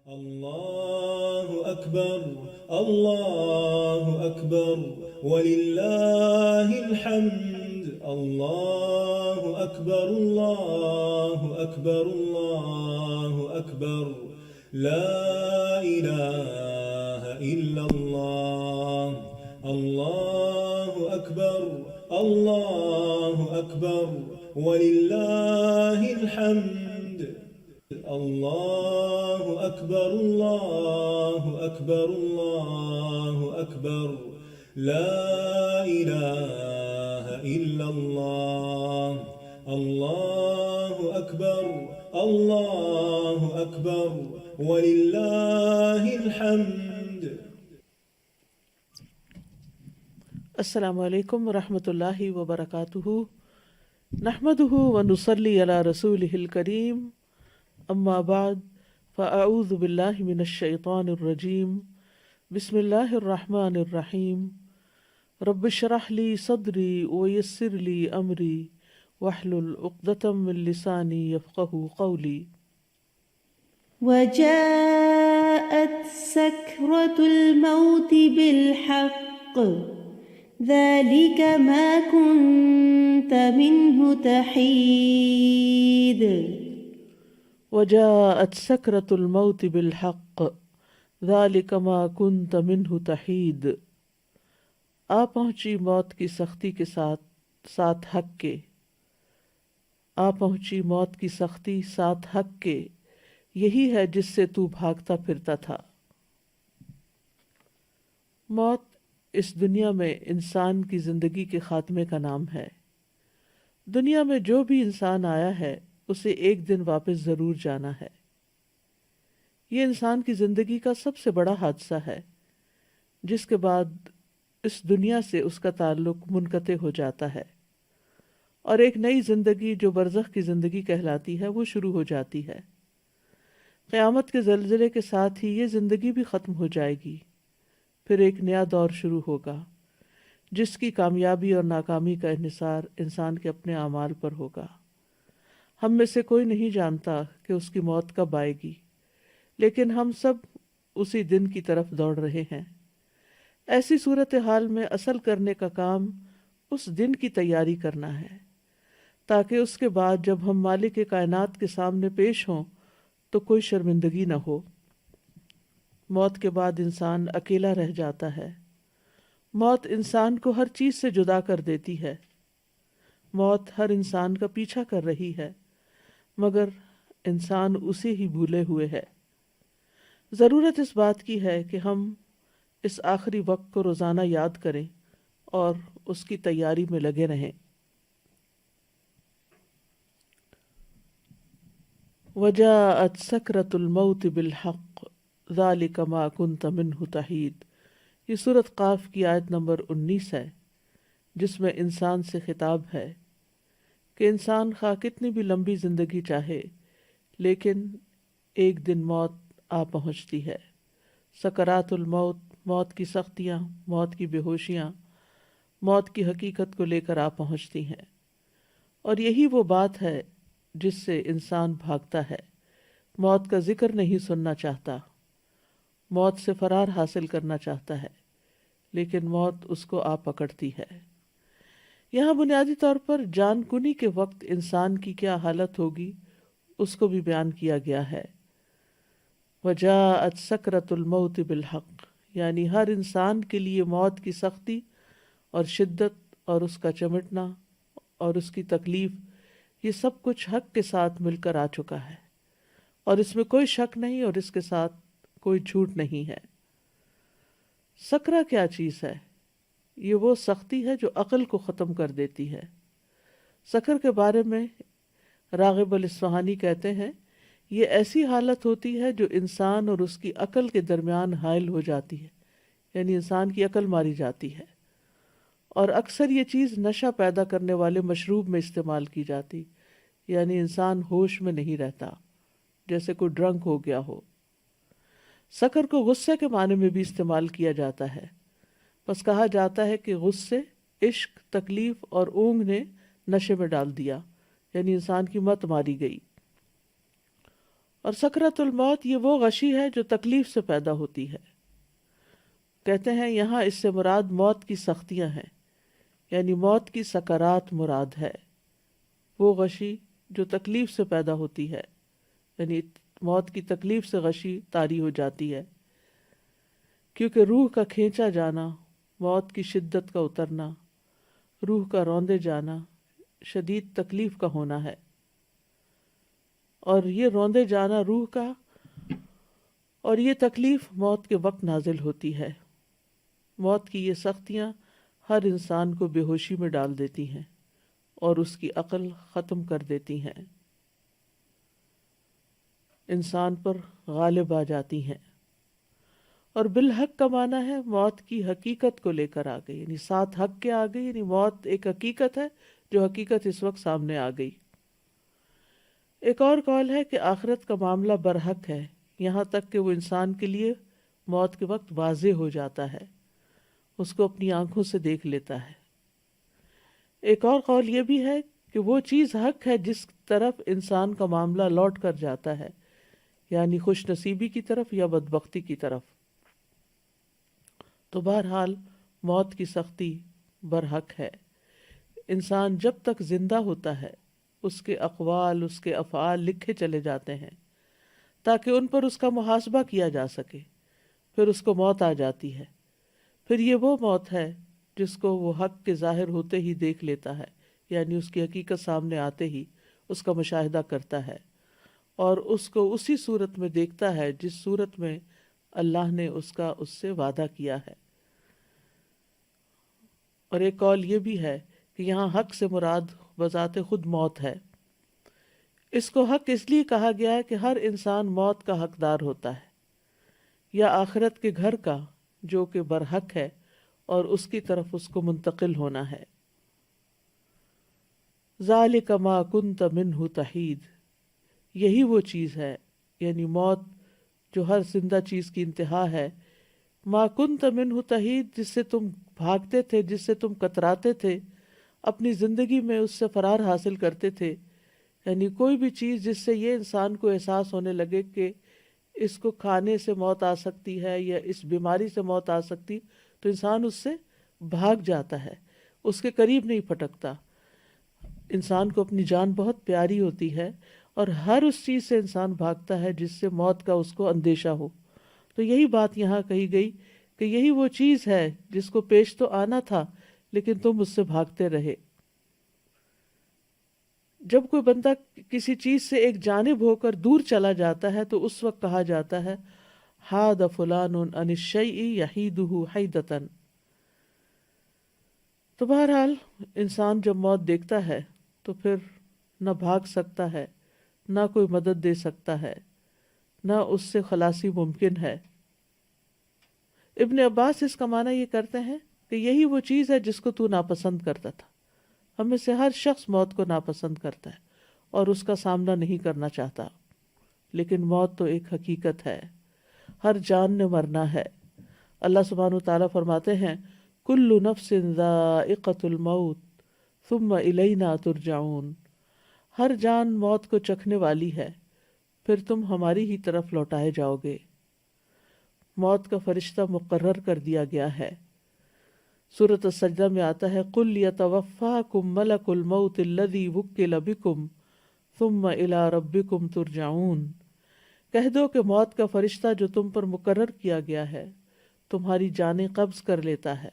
الله أكبر الله أكبر ولله الحمد. الله أكبر الله أكبر الله أكبر. لا إله إلا الله. الله أكبر الله أكبر ولله الحمد. الله أكبر الله أكبر الله أكبر. لا إله إلا الله. الله أكبر الله أكبر ولله الحمد. السلام علیکم ورحمۃ اللہ وبرکاتہ. نحمدہ ونصلی علی رسولہ الکریم. اما بعد فاعوذ باللہ من الشیطان الرجیم. بسم اللہ الرحمن الرحیم. رب اشرح لی صدری ویسر لی امری واحلل عقدۃ من لسانی یفقہوا قولی. وجاءت سكرة الموت بالحق ذلك ما كنت منه تحيد. وجاءت سکرۃ الموت بالحق ذلک ما کنت منہ تحید. آ پہنچی موت کی سختی کے ساتھ حق کے. آ پہنچی موت کی سختی ساتھ حق کے، یہی ہے جس سے تو بھاگتا پھرتا تھا. موت اس دنیا میں انسان کی زندگی کے خاتمے کا نام ہے. دنیا میں جو بھی انسان آیا ہے اسے ایک دن واپس ضرور جانا ہے. یہ انسان کی زندگی کا سب سے بڑا حادثہ ہے، جس کے بعد اس دنیا سے اس کا تعلق منقطع ہو جاتا ہے اور ایک نئی زندگی جو برزخ کی زندگی کہلاتی ہے وہ شروع ہو جاتی ہے. قیامت کے زلزلے کے ساتھ ہی یہ زندگی بھی ختم ہو جائے گی. پھر ایک نیا دور شروع ہوگا جس کی کامیابی اور ناکامی کا انحصار انسان کے اپنے اعمال پر ہوگا. ہم میں سے کوئی نہیں جانتا کہ اس کی موت کب آئے گی، لیکن ہم سب اسی دن کی طرف دوڑ رہے ہیں. ایسی صورتحال میں اصل کرنے کا کام اس دن کی تیاری کرنا ہے، تاکہ اس کے بعد جب ہم مالک کائنات کے سامنے پیش ہوں تو کوئی شرمندگی نہ ہو. موت کے بعد انسان اکیلا رہ جاتا ہے. موت انسان کو ہر چیز سے جدا کر دیتی ہے. موت ہر انسان کا پیچھا کر رہی ہے، مگر انسان اسے ہی بھولے ہوئے ہے. ضرورت اس بات کی ہے کہ ہم اس آخری وقت کو روزانہ یاد کریں اور اس کی تیاری میں لگے رہیں. وجاءت سکرۃ الموت بالحق ذلک ما کنت منہ تحید. یہ سورۃ قاف کی آیت نمبر 19 ہے، جس میں انسان سے خطاب ہے کہ انسان خواہ کتنی بھی لمبی زندگی چاہے، لیکن ایک دن موت آ پہنچتی ہے. سکرات الموت، موت کی سختیاں، موت کی بے ہوشیاں موت کی حقیقت کو لے کر آ پہنچتی ہیں، اور یہی وہ بات ہے جس سے انسان بھاگتا ہے. موت کا ذکر نہیں سننا چاہتا، موت سے فرار حاصل کرنا چاہتا ہے، لیکن موت اس کو آ پکڑتی ہے. یہاں بنیادی طور پر جان کنی کے وقت انسان کی کیا حالت ہوگی اس کو بھی بیان کیا گیا ہے. وجاءت سکرۃ الموت بالحق، یعنی ہر انسان کے لیے موت کی سختی اور شدت اور اس کا چمٹنا اور اس کی تکلیف، یہ سب کچھ حق کے ساتھ مل کر آ چکا ہے، اور اس میں کوئی شک نہیں اور اس کے ساتھ کوئی جھوٹ نہیں ہے. سکرہ کیا چیز ہے؟ یہ وہ سختی ہے جو عقل کو ختم کر دیتی ہے. سکر کے بارے میں راغب الاصفہانی کہتے ہیں، یہ ایسی حالت ہوتی ہے جو انسان اور اس کی عقل کے درمیان حائل ہو جاتی ہے، یعنی انسان کی عقل ماری جاتی ہے. اور اکثر یہ چیز نشہ پیدا کرنے والے مشروب میں استعمال کی جاتی، یعنی انسان ہوش میں نہیں رہتا، جیسے کوئی ڈرنک ہو گیا ہو. سکر کو غصے کے معنی میں بھی استعمال کیا جاتا ہے. بس کہا جاتا ہے کہ غصے، عشق، تکلیف اور اونگ نے نشے میں ڈال دیا، یعنی انسان کی مت ماری گئی. اور سکرت الموت یہ وہ غشی ہے جو تکلیف سے پیدا ہوتی ہے. کہتے ہیں یہاں اس سے مراد موت کی سختیاں ہیں، یعنی موت کی سکرات مراد ہے، وہ غشی جو تکلیف سے پیدا ہوتی ہے، یعنی موت کی تکلیف سے غشی طاری ہو جاتی ہے، کیونکہ روح کا کھینچا جانا، موت کی شدت کا اترنا، روح کا روندے جانا شدید تکلیف کا ہونا ہے. اور یہ روندے جانا روح کا اور یہ تکلیف موت کے وقت نازل ہوتی ہے. موت کی یہ سختیاں ہر انسان کو بے ہوشی میں ڈال دیتی ہیں اور اس کی عقل ختم کر دیتی ہیں، انسان پر غالب آ جاتی ہیں. اور بالحق کا معنی ہے موت کی حقیقت کو لے کر آ گئی، یعنی ساتھ حق کے آ گئی، یعنی موت ایک حقیقت ہے جو حقیقت اس وقت سامنے آ گئی. ایک اور قول ہے کہ آخرت کا معاملہ برحق ہے، یہاں تک کہ وہ انسان کے لیے موت کے وقت واضح ہو جاتا ہے، اس کو اپنی آنکھوں سے دیکھ لیتا ہے. ایک اور قول یہ بھی ہے کہ وہ چیز حق ہے جس طرف انسان کا معاملہ لوٹ کر جاتا ہے، یعنی خوش نصیبی کی طرف یا بدبختی کی طرف. تو بہرحال موت کی سختی برحق ہے. انسان جب تک زندہ ہوتا ہے اس کے اقوال، اس کے افعال لکھے چلے جاتے ہیں تاکہ ان پر اس کا محاسبہ کیا جا سکے. پھر اس کو موت آ جاتی ہے، پھر یہ وہ موت ہے جس کو وہ حق کے ظاہر ہوتے ہی دیکھ لیتا ہے، یعنی اس کی حقیقت سامنے آتے ہی اس کا مشاہدہ کرتا ہے اور اس کو اسی صورت میں دیکھتا ہے جس صورت میں اللہ نے اس سے وعدہ کیا ہے. اور ایک قول یہ بھی ہے کہ یہاں حق سے مراد بذات خود موت ہے. اس کو حق اس لیے کہا گیا ہے کہ ہر انسان موت کا حقدار ہوتا ہے، یا آخرت کے گھر کا جو کہ برحق ہے اور اس کی طرف اس کو منتقل ہونا ہے. ذالک ما کنت منہ تحید، یہی وہ چیز ہے، یعنی موت جو ہر زندہ چیز کی انتہا ہے. ما کنت منہ تحید، جس سے تم بھاگتے تھے، جس سے تم کتراتے تھے، اپنی زندگی میں اس سے فرار حاصل کرتے تھے. یعنی کوئی بھی چیز جس سے یہ انسان کو احساس ہونے لگے کہ اس کو کھانے سے موت آ سکتی ہے یا اس بیماری سے موت آ سکتی، تو انسان اس سے بھاگ جاتا ہے، اس کے قریب نہیں پھٹکتا. انسان کو اپنی جان بہت پیاری ہوتی ہے اور ہر اس چیز سے انسان بھاگتا ہے جس سے موت کا اس کو اندیشہ ہو. تو یہی بات یہاں کہی گئی کہ یہی وہ چیز ہے جس کو پیش تو آنا تھا لیکن تم اس سے بھاگتے رہے. جب کوئی بندہ کسی چیز سے ایک جانب ہو کر دور چلا جاتا ہے تو اس وقت کہا جاتا ہے حاد فلان عن الشیء یحیدہ حیدۃ. تو بہرحال انسان جب موت دیکھتا ہے تو پھر نہ بھاگ سکتا ہے، نہ کوئی مدد دے سکتا ہے، نہ اس سے خلاصی ممکن ہے. ابن عباس اس کا معنی یہ کرتے ہیں کہ یہی وہ چیز ہے جس کو تو ناپسند کرتا تھا. ہم میں سے ہر شخص موت کو ناپسند کرتا ہے اور اس کا سامنا نہیں کرنا چاہتا، لیکن موت تو ایک حقیقت ہے، ہر جان نے مرنا ہے. اللہ سبحانہ وتعالیٰ فرماتے ہیں کل نفس ذائقۃ الموت ثم الینا ترجعون، ہر جان موت کو چکھنے والی ہے، پھر تم ہماری ہی طرف لوٹائے جاؤ گے. موت کا فرشتہ مقرر کر دیا گیا ہے. سورۃ السجدہ میں آتا ہے قل یتوفاکم ملک الموت الذی وکل بکم ثم الی ربکم ترجعون. کہہ دو کہ موت کا فرشتہ جو تم پر مقرر کیا گیا ہے تمہاری جانیں قبض کر لیتا ہے،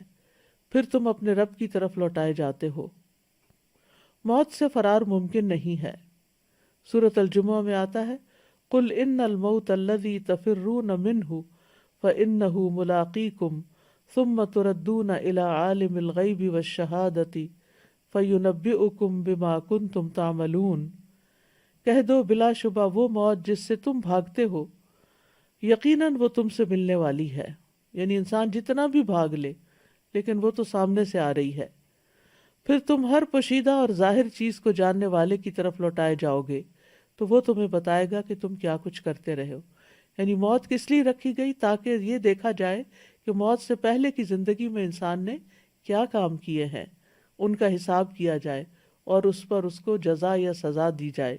پھر تم اپنے رب کی طرف لوٹائے جاتے ہو. موت سے فرار ممکن نہیں ہے. سورۃ الجمعہ میں آتا ہے قل ان الموت الذی تفرون منہ فانہ ملاقیکم ثم تردون الی عالم الغیب والشہادۃ فینبئکم بما کنتم تعملون. کہہ دو بلا شبہ وہ موت جس سے تم بھاگتے ہو یقیناً وہ تم سے ملنے والی ہے. یعنی انسان جتنا بھی بھاگ لے لیکن وہ تو سامنے سے آ رہی ہے. پھر تم ہر پوشیدہ اور ظاہر چیز کو جاننے والے کی طرف لوٹائے جاؤ گے تو وہ تمہیں بتائے گا کہ تم کیا کچھ کرتے رہے ہو. یعنی موت کس لیے رکھی گئی؟ تاکہ یہ دیکھا جائے کہ موت سے پہلے کی زندگی میں انسان نے کیا کام کیے ہیں، ان کا حساب کیا جائے اور اس پر اس کو جزا یا سزا دی جائے.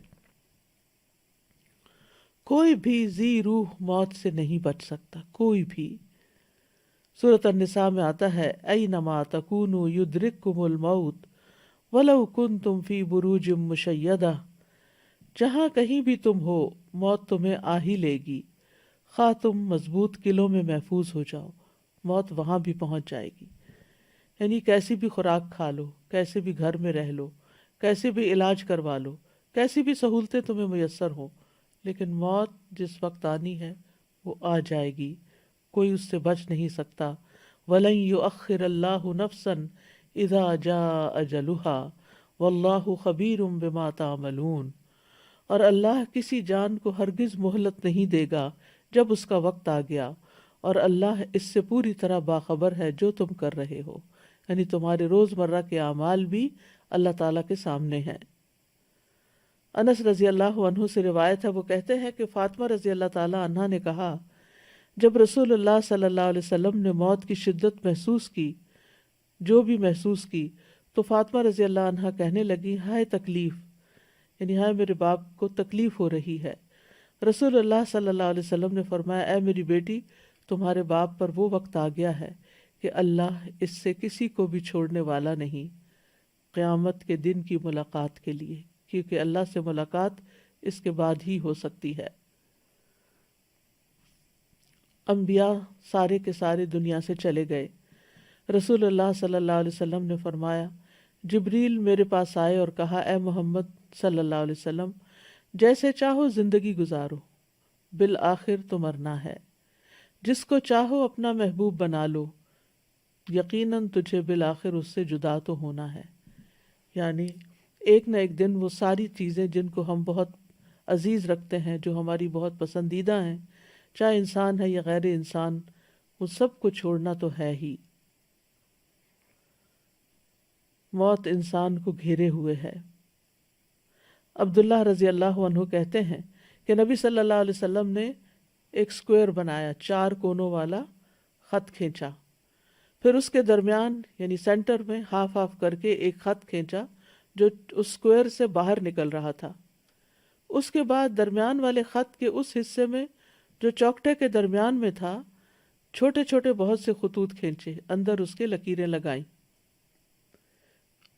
کوئی بھی ذی روح موت سے نہیں بچ سکتا، کوئی بھی۔ سورۃ النساء میں آتا ہے اینما تکونوا یدرککم الموت ولو کنتم فی بروج مشیدہ، جہاں کہیں بھی تم ہو موت تمہیں آ ہی لے گی، خواہ تم مضبوط قلعوں میں محفوظ ہو جاؤ، موت وہاں بھی پہنچ جائے گی۔ یعنی کیسی بھی خوراک کھا لو، کیسے بھی گھر میں رہ لو، کیسے بھی علاج کروا لو، کیسی بھی سہولتیں تمہیں میسر ہوں، لیکن موت جس وقت آنی ہے وہ آ جائے گی، کوئی اس سے بچ نہیں سکتا۔ وَلَن يُؤَخِّرَ اللَّهُ نَفْسًا إِذَا جَاءَ أَجَلُهَا وَاللَّهُ خَبِيرٌ بِمَا تَعْمَلُونَ، اور اللہ کسی جان کو ہرگز مہلت نہیں دے گا جب اس کا وقت آ گیا، اور اللہ اس سے پوری طرح باخبر ہے جو تم کر رہے ہو۔ یعنی تمہارے روزمرہ کے اعمال بھی اللہ تعالیٰ کے سامنے ہیں۔ انس رضی اللہ عنہ سے روایت ہے، وہ کہتے ہیں کہ فاطمہ رضی اللہ تعالیٰ عنہ نے کہا، جب رسول اللہ صلی اللہ علیہ وسلم نے موت کی شدت محسوس کی، جو بھی محسوس کی، تو فاطمہ رضی اللہ عنہ کہنے لگی، ہائے تکلیف، یعنی ہائے میرے باپ کو تکلیف ہو رہی ہے۔ رسول اللہ صلی اللہ علیہ وسلم نے فرمایا، اے میری بیٹی، تمہارے باپ پر وہ وقت آ گیا ہے کہ اللہ اس سے کسی کو بھی چھوڑنے والا نہیں قیامت کے دن کی ملاقات کے لیے، کیونکہ اللہ سے ملاقات اس کے بعد ہی ہو سکتی ہے۔ انبیاء سارے کے سارے دنیا سے چلے گئے۔ رسول اللہ صلی اللہ علیہ وسلم نے فرمایا، جبریل میرے پاس آئے اور کہا، اے محمد صلی اللہ علیہ وسلم، جیسے چاہو زندگی گزارو، بالآخر تو مرنا ہے، جس کو چاہو اپنا محبوب بنا لو، یقیناً تجھے بالآخر اس سے جدا تو ہونا ہے۔ یعنی ایک نہ ایک دن وہ ساری چیزیں جن کو ہم بہت عزیز رکھتے ہیں، جو ہماری بہت پسندیدہ ہیں، چاہے انسان ہے یا غیر انسان، وہ سب کو چھوڑنا تو ہے ہی۔ موت انسان کو گھیرے ہوئے ہے۔ عبداللہ رضی اللہ عنہ کہتے ہیں کہ نبی صلی اللہ علیہ وسلم نے ایک سکوئر بنایا، 4 کونوں والا خط کھینچا، پھر اس کے درمیان یعنی سینٹر میں ہاف ہاف کر کے ایک خط کھینچا جو اس سکوئر سے باہر نکل رہا تھا۔ اس کے بعد درمیان والے خط کے اس حصے میں جو چوکٹے کے درمیان میں تھا، چھوٹے چھوٹے بہت سے خطوط کھینچے، اندر اس کے لکیریں لگائیں،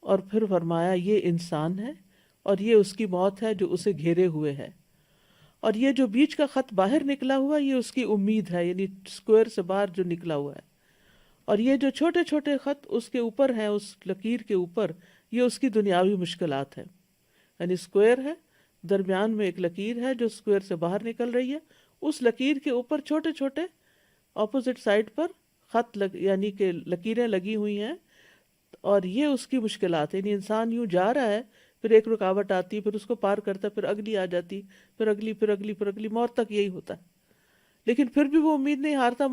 اور پھر فرمایا، یہ انسان ہے اور یہ اس کی موت ہے جو اسے گھیرے ہوئے ہے، اور یہ جو بیچ کا خط باہر نکلا ہوا یہ اس کی امید ہے، یعنی سکوئر سے باہر جو نکلا ہوا ہے، اور یہ جو چھوٹے چھوٹے خط اس کے اوپر ہیں، اس لکیر کے اوپر، یہ اس کی دنیاوی مشکلات ہیں۔ یعنی سکوئر ہے، درمیان میں ایک لکیر ہے جو سکوئر سے باہر نکل رہی ہے، اس لکیر کے اوپر چھوٹے چھوٹے اپوزٹ سائڈ پر خط یعنی کہ لکیریں لگی ہوئی ہیں، اور یہ اس کی مشکلات ہے۔ یعنی انسان یوں جا رہا ہے، پھر ایک رکاوٹ آتی ہے، پھر اس کو پار کرتا ہے، پھر اگلی آ جاتی، پھر اگلی، پھر اگلی، پھر اگلی، موت تک یہی ہوتا ہے، لیکن پھر بھی وہ امید نہیں ہارتا،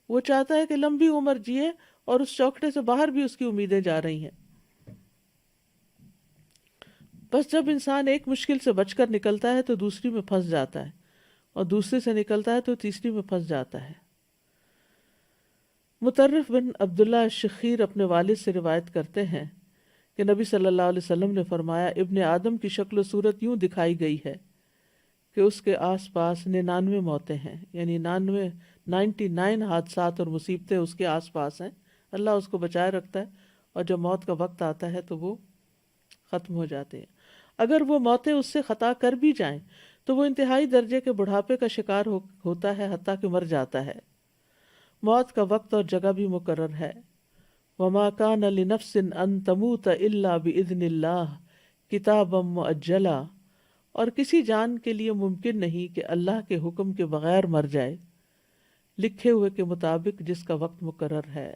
وہ چاہتا ہے کہ لمبی عمر جیے، اور اس چوکٹے سے باہر بھی اس کی امیدیں جا رہی ہیں۔ بس جب انسان ایک مشکل سے بچ کر نکلتا ہے تو دوسری میں پھنس جاتا ہے، اور دوسرے سے نکلتا ہے تو تیسری میں پھنس جاتا ہے۔ مطرف بن عبداللہ شخیر اپنے والد سے روایت کرتے ہیں کہ نبی صلی اللہ علیہ وسلم نے فرمایا، ابن آدم کی شکل و صورت یوں دکھائی گئی ہے کہ اس کے آس پاس 99 موتیں ہیں، یعنی 99 حادثات اور مصیبتیں اس کے آس پاس ہیں، اللہ اس کو بچائے رکھتا ہے، اور جب موت کا وقت آتا ہے تو وہ ختم ہو جاتے ہیں۔ اگر وہ موتیں اس سے خطا کر بھی جائیں تو وہ انتہائی درجے کے بڑھاپے کا شکار ہوتا ہے، حتیٰ کہ مر جاتا ہے۔ موت کا وقت اور جگہ بھی مقرر ہے۔ وَمَا كَانَ لِنَفْسٍ أَن تَمُوتَ إِلَّا بِإِذْنِ اللَّهِ كِتَابًا مُؤَجَّلًا، اور کسی جان کے لیے ممکن نہیں کہ اللہ کے حکم کے بغیر مر جائے، لکھے ہوئے کے مطابق جس کا وقت مقرر ہے۔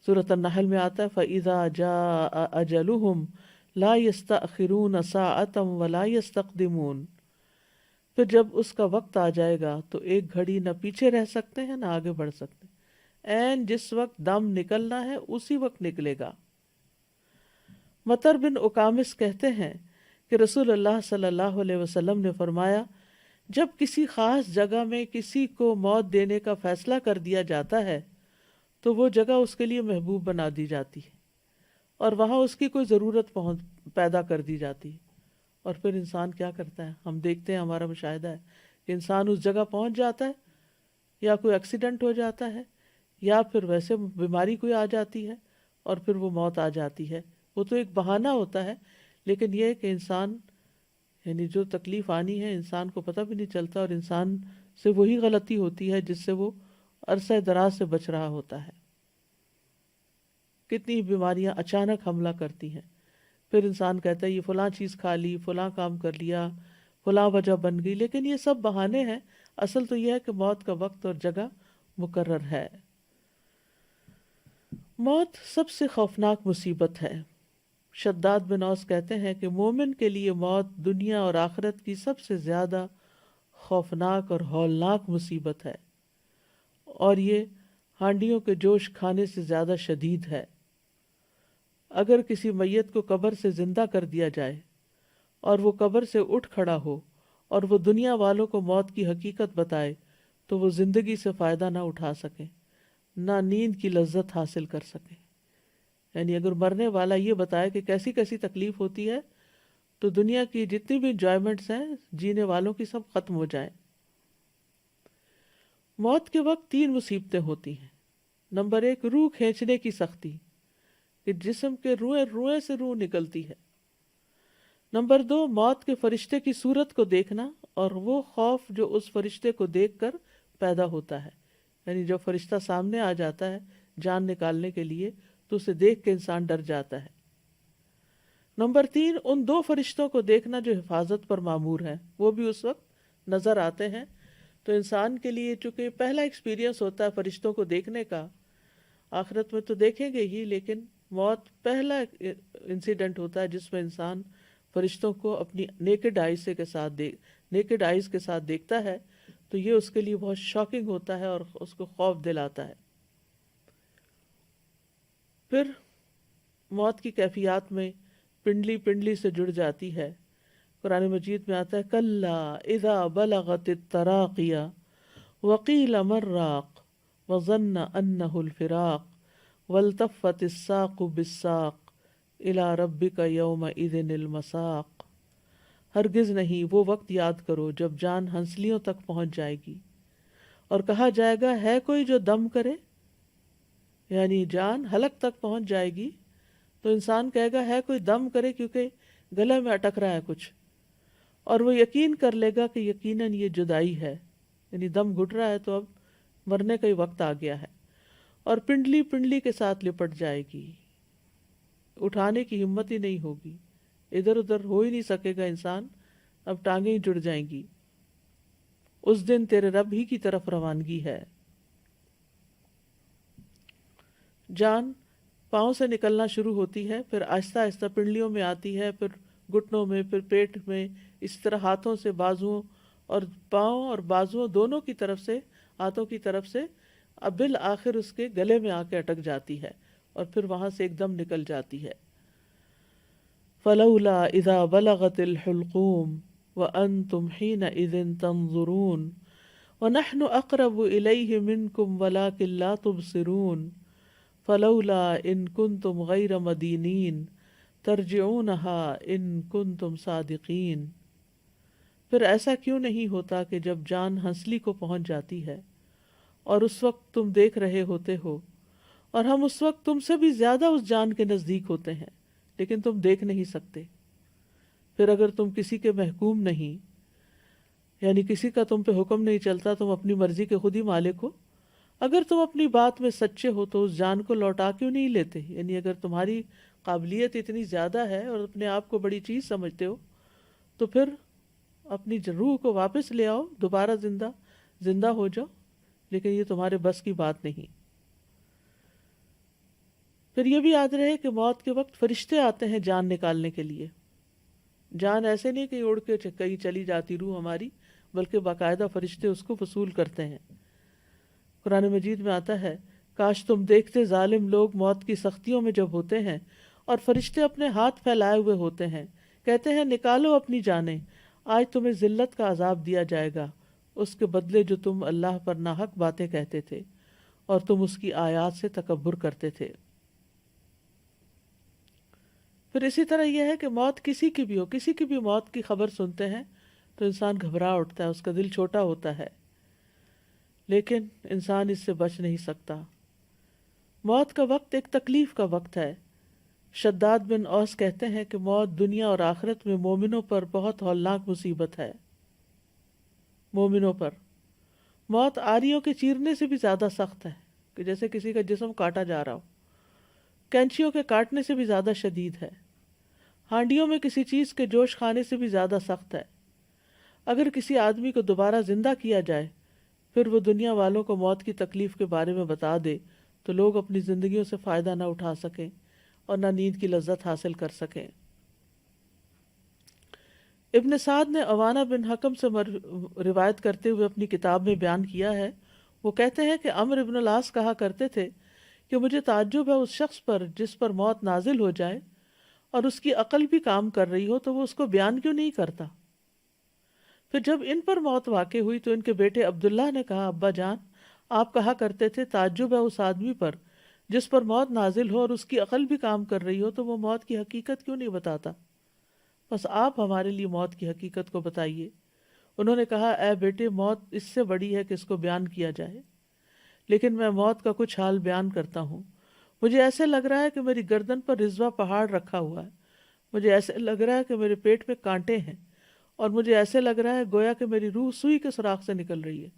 سورۃ النحل میں آتا ہے، فَإِذَا جَاءَ أَجَلُهُمْ لَا يَسْتَأْخِرُونَ سَاعَةً وَلَا يَسْتَقْدِمُونَ، پھر جب اس کا وقت آ جائے گا تو ایک گھڑی نہ پیچھے رہ سکتے ہیں نہ آگے بڑھ سکتے ہیں، عین جس وقت دم نکلنا ہے اسی وقت نکلے گا۔ مطر بن اقامس کہتے ہیں کہ رسول اللہ صلی اللہ علیہ وسلم نے فرمایا، جب کسی خاص جگہ میں کسی کو موت دینے کا فیصلہ کر دیا جاتا ہے تو وہ جگہ اس کے لیے محبوب بنا دی جاتی ہے، اور وہاں اس کی کوئی ضرورت پیدا کر دی جاتی ہے، اور پھر انسان کیا کرتا ہے؟ ہم دیکھتے ہیں، ہمارا مشاہدہ ہے کہ انسان اس جگہ پہنچ جاتا ہے، یا کوئی ایکسیڈنٹ ہو جاتا ہے، یا پھر ویسے بیماری کوئی آ جاتی ہے اور پھر وہ موت آ جاتی ہے. وہ تو ایک بہانہ ہوتا ہے، لیکن یہ ہے کہ انسان یعنی جو تکلیف آنی ہے انسان کو پتہ بھی نہیں چلتا، اور انسان سے وہی غلطی ہوتی ہے جس سے وہ عرصہ دراز سے بچ رہا ہوتا ہے. کتنی بیماریاں اچانک حملہ کرتی ہیں، پھر انسان کہتا ہے یہ فلاں چیز کھا لی، فلاں کام کر لیا، فلاں وجہ بن گئی، لیکن یہ سب بہانے ہیں. اصل تو یہ ہے کہ موت کا وقت اور جگہ مقرر ہے. موت سب سے خوفناک مصیبت ہے. شداد بن اوس کہتے ہیں کہ مومن کے لیے موت دنیا اور آخرت کی سب سے زیادہ خوفناک اور ہولناک مصیبت ہے، اور یہ ہانڈیوں کے جوش کھانے سے زیادہ شدید ہے. اگر کسی میت کو قبر سے زندہ کر دیا جائے اور وہ قبر سے اٹھ کھڑا ہو اور وہ دنیا والوں کو موت کی حقیقت بتائے تو وہ زندگی سے فائدہ نہ اٹھا سکے، نہ نیند کی لذت حاصل کر سکے. یعنی اگر مرنے والا یہ بتائے کہ کیسی کیسی تکلیف ہوتی ہے تو دنیا کی جتنی بھی انجوائمنٹس ہیں جینے والوں کی سب ختم ہو جائیں. موت کے وقت 3 مصیبتیں ہوتی ہیں. نمبر 1، روح کھینچنے کی سختی، کہ جسم کے روئیں سے روح نکلتی ہے. نمبر 2، موت کے فرشتے کی صورت کو دیکھنا اور وہ خوف جو اس فرشتے کو دیکھ کر پیدا ہوتا ہے. یعنی جب فرشتہ سامنے آ جاتا ہے جان نکالنے کے لیے تو اسے دیکھ کے انسان ڈر جاتا ہے. نمبر 3، ان 2 فرشتوں کو دیکھنا جو حفاظت پر مامور ہیں، وہ بھی اس وقت نظر آتے ہیں. تو انسان کے لیے چونکہ پہلا ایکسپیرینس ہوتا ہے فرشتوں کو دیکھنے کا، آخرت میں تو دیکھیں گے ہی، لیکن موت پہلا انسیڈنٹ ہوتا ہے جس میں انسان فرشتوں کو اپنی نیکڈ آئیز کے ساتھ دیکھتا ہے. تو یہ اس کے لیے بہت شاکنگ ہوتا ہے اور اس کو خوف دلاتا ہے. پھر موت کی کیفیات میں پنڈلی سے جڑ جاتی ہے. قرآن مجید میں آتا ہے کلا اذا بلغت التراقی وقیل من راق وظن انہ الفراق والتفت الساق بالساق الی ربک یومئذ المساق. ہرگز نہیں، وہ وقت یاد کرو جب جان ہنسلیوں تک پہنچ جائے گی اور کہا جائے گا ہے کوئی جو دم کرے. یعنی جان حلق تک پہنچ جائے گی تو انسان کہے گا ہے کوئی دم کرے، کیونکہ گلے میں اٹک رہا ہے کچھ، اور وہ یقین کر لے گا کہ یقیناً یہ جدائی ہے، یعنی دم گھٹ رہا ہے تو اب مرنے کا ہی وقت آ گیا ہے. اور پنڈلی کے ساتھ لپٹ جائے گی، اٹھانے کی ہمت ہی نہیں ہوگی، ادھر ادھر ہو ہی نہیں سکے گا انسان، اب ٹانگیں ہی جڑ جائیں گی. اس دن تیرے رب ہی کی طرف روانگی ہے. جان پاؤں سے نکلنا شروع ہوتی ہے، پھر آہستہ آہستہ پنڈلیوں میں آتی ہے، پھر گھٹنوں میں، پھر پیٹ میں، اس طرح ہاتھوں سے، بازوؤں اور پاؤں اور بازوؤں دونوں کی طرف سے، ہاتھوں کی طرف سے، اب بالآخر اس کے گلے میں آ کے اٹک جاتی ہے اور پھر وہاں سے ایک دم نکل جاتی ہے. فلولا اذا بلغت الحلقوم وانتم حينئذ تنظرون ونحن اقرب الیہ منکم ولکن لا تبصرون فلولا ان کنتم غیر مدینین ترجعونها ان کنتم صادقین. پھر ایسا کیوں نہیں ہوتا کہ جب جان ہنسلی کو پہنچ جاتی ہے اور اس وقت تم دیکھ رہے ہوتے ہو، اور ہم اس وقت تم سے بھی زیادہ اس جان کے نزدیک ہوتے ہیں لیکن تم دیکھ نہیں سکتے. پھر اگر تم کسی کے محکوم نہیں، یعنی کسی کا تم پہ حکم نہیں چلتا، تم اپنی مرضی کے خود ہی مالک ہو، اگر تم اپنی بات میں سچے ہو تو اس جان کو لوٹا کیوں نہیں لیتے؟ یعنی اگر تمہاری قابلیت اتنی زیادہ ہے اور اپنے آپ کو بڑی چیز سمجھتے ہو تو پھر اپنی روح کو واپس لے آؤ، دوبارہ زندہ ہو جاؤ، لیکن یہ تمہارے بس کی بات نہیں. پھر یہ بھی یاد رہے کہ موت کے وقت فرشتے آتے ہیں جان نکالنے کے لیے. جان ایسے نہیں کہ اڑ کے کہیں چلی جاتی روح ہماری، بلکہ باقاعدہ فرشتے اس کو وصول کرتے ہیں. قرآن مجید میں آتا ہے کاش تم دیکھتے ظالم لوگ موت کی سختیوں میں جب ہوتے ہیں اور فرشتے اپنے ہاتھ پھیلائے ہوئے ہوتے ہیں، کہتے ہیں نکالو اپنی جانیں، آج تمہیں ذلت کا عذاب دیا جائے گا اس کے بدلے جو تم اللہ پر ناحق باتیں کہتے تھے اور تم اس کی آیات سے تکبر کرتے تھے. پھر اسی طرح یہ ہے کہ موت کسی کی بھی ہو، کسی کی بھی موت کی خبر سنتے ہیں تو انسان گھبرا اٹھتا ہے، اس کا دل چھوٹا ہوتا ہے، لیکن انسان اس سے بچ نہیں سکتا۔ موت کا وقت ایک تکلیف کا وقت ہے۔ شداد بن اوس کہتے ہیں کہ موت دنیا اور آخرت میں مومنوں پر بہت ہولناک مصیبت ہے۔ مومنوں پر موت آریوں کے چیرنے سے بھی زیادہ سخت ہے، کہ جیسے کسی کا جسم کاٹا جا رہا ہو، کینچیوں کے کاٹنے سے بھی زیادہ شدید ہے، ہانڈیوں میں کسی چیز کے جوش کھانے سے بھی زیادہ سخت ہے۔ اگر کسی آدمی کو دوبارہ زندہ کیا جائے پھر وہ دنیا والوں کو موت کی تکلیف کے بارے میں بتا دے تو لوگ اپنی زندگیوں سے فائدہ نہ اٹھا سکیں اور نہ نیند کی لذت حاصل کر سکیں۔ ابن سعد نے عوانہ بن حکم سے روایت کرتے ہوئے اپنی کتاب میں بیان کیا ہے، وہ کہتے ہیں کہ عمرو بن العاص کہا کرتے تھے کہ مجھے تعجب ہے اس شخص پر جس پر موت نازل ہو جائے اور اس کی عقل بھی کام کر رہی ہو تو وہ اس کو بیان کیوں نہیں کرتا۔ پھر جب ان پر موت واقع ہوئی تو ان کے بیٹے عبداللہ نے کہا، ابا جان، آپ کہا کرتے تھے تعجب ہے اس آدمی پر جس پر موت نازل ہو اور اس کی عقل بھی کام کر رہی ہو تو وہ موت کی حقیقت کیوں نہیں بتاتا؟ بس آپ ہمارے لیے موت کی حقیقت کو بتائیے۔ انہوں نے کہا، اے بیٹے، موت اس سے بڑی ہے کہ اس کو بیان کیا جائے، لیکن میں موت کا کچھ حال بیان کرتا ہوں۔ مجھے ایسے لگ رہا ہے کہ میری گردن پر رضوہ پہاڑ رکھا ہوا ہے، مجھے ایسے لگ رہا ہے کہ میرے پیٹ میں کانٹے ہیں، اور مجھے ایسے لگ رہا ہے گویا کہ میری روح سوئی کے سوراخ سے نکل رہی ہے،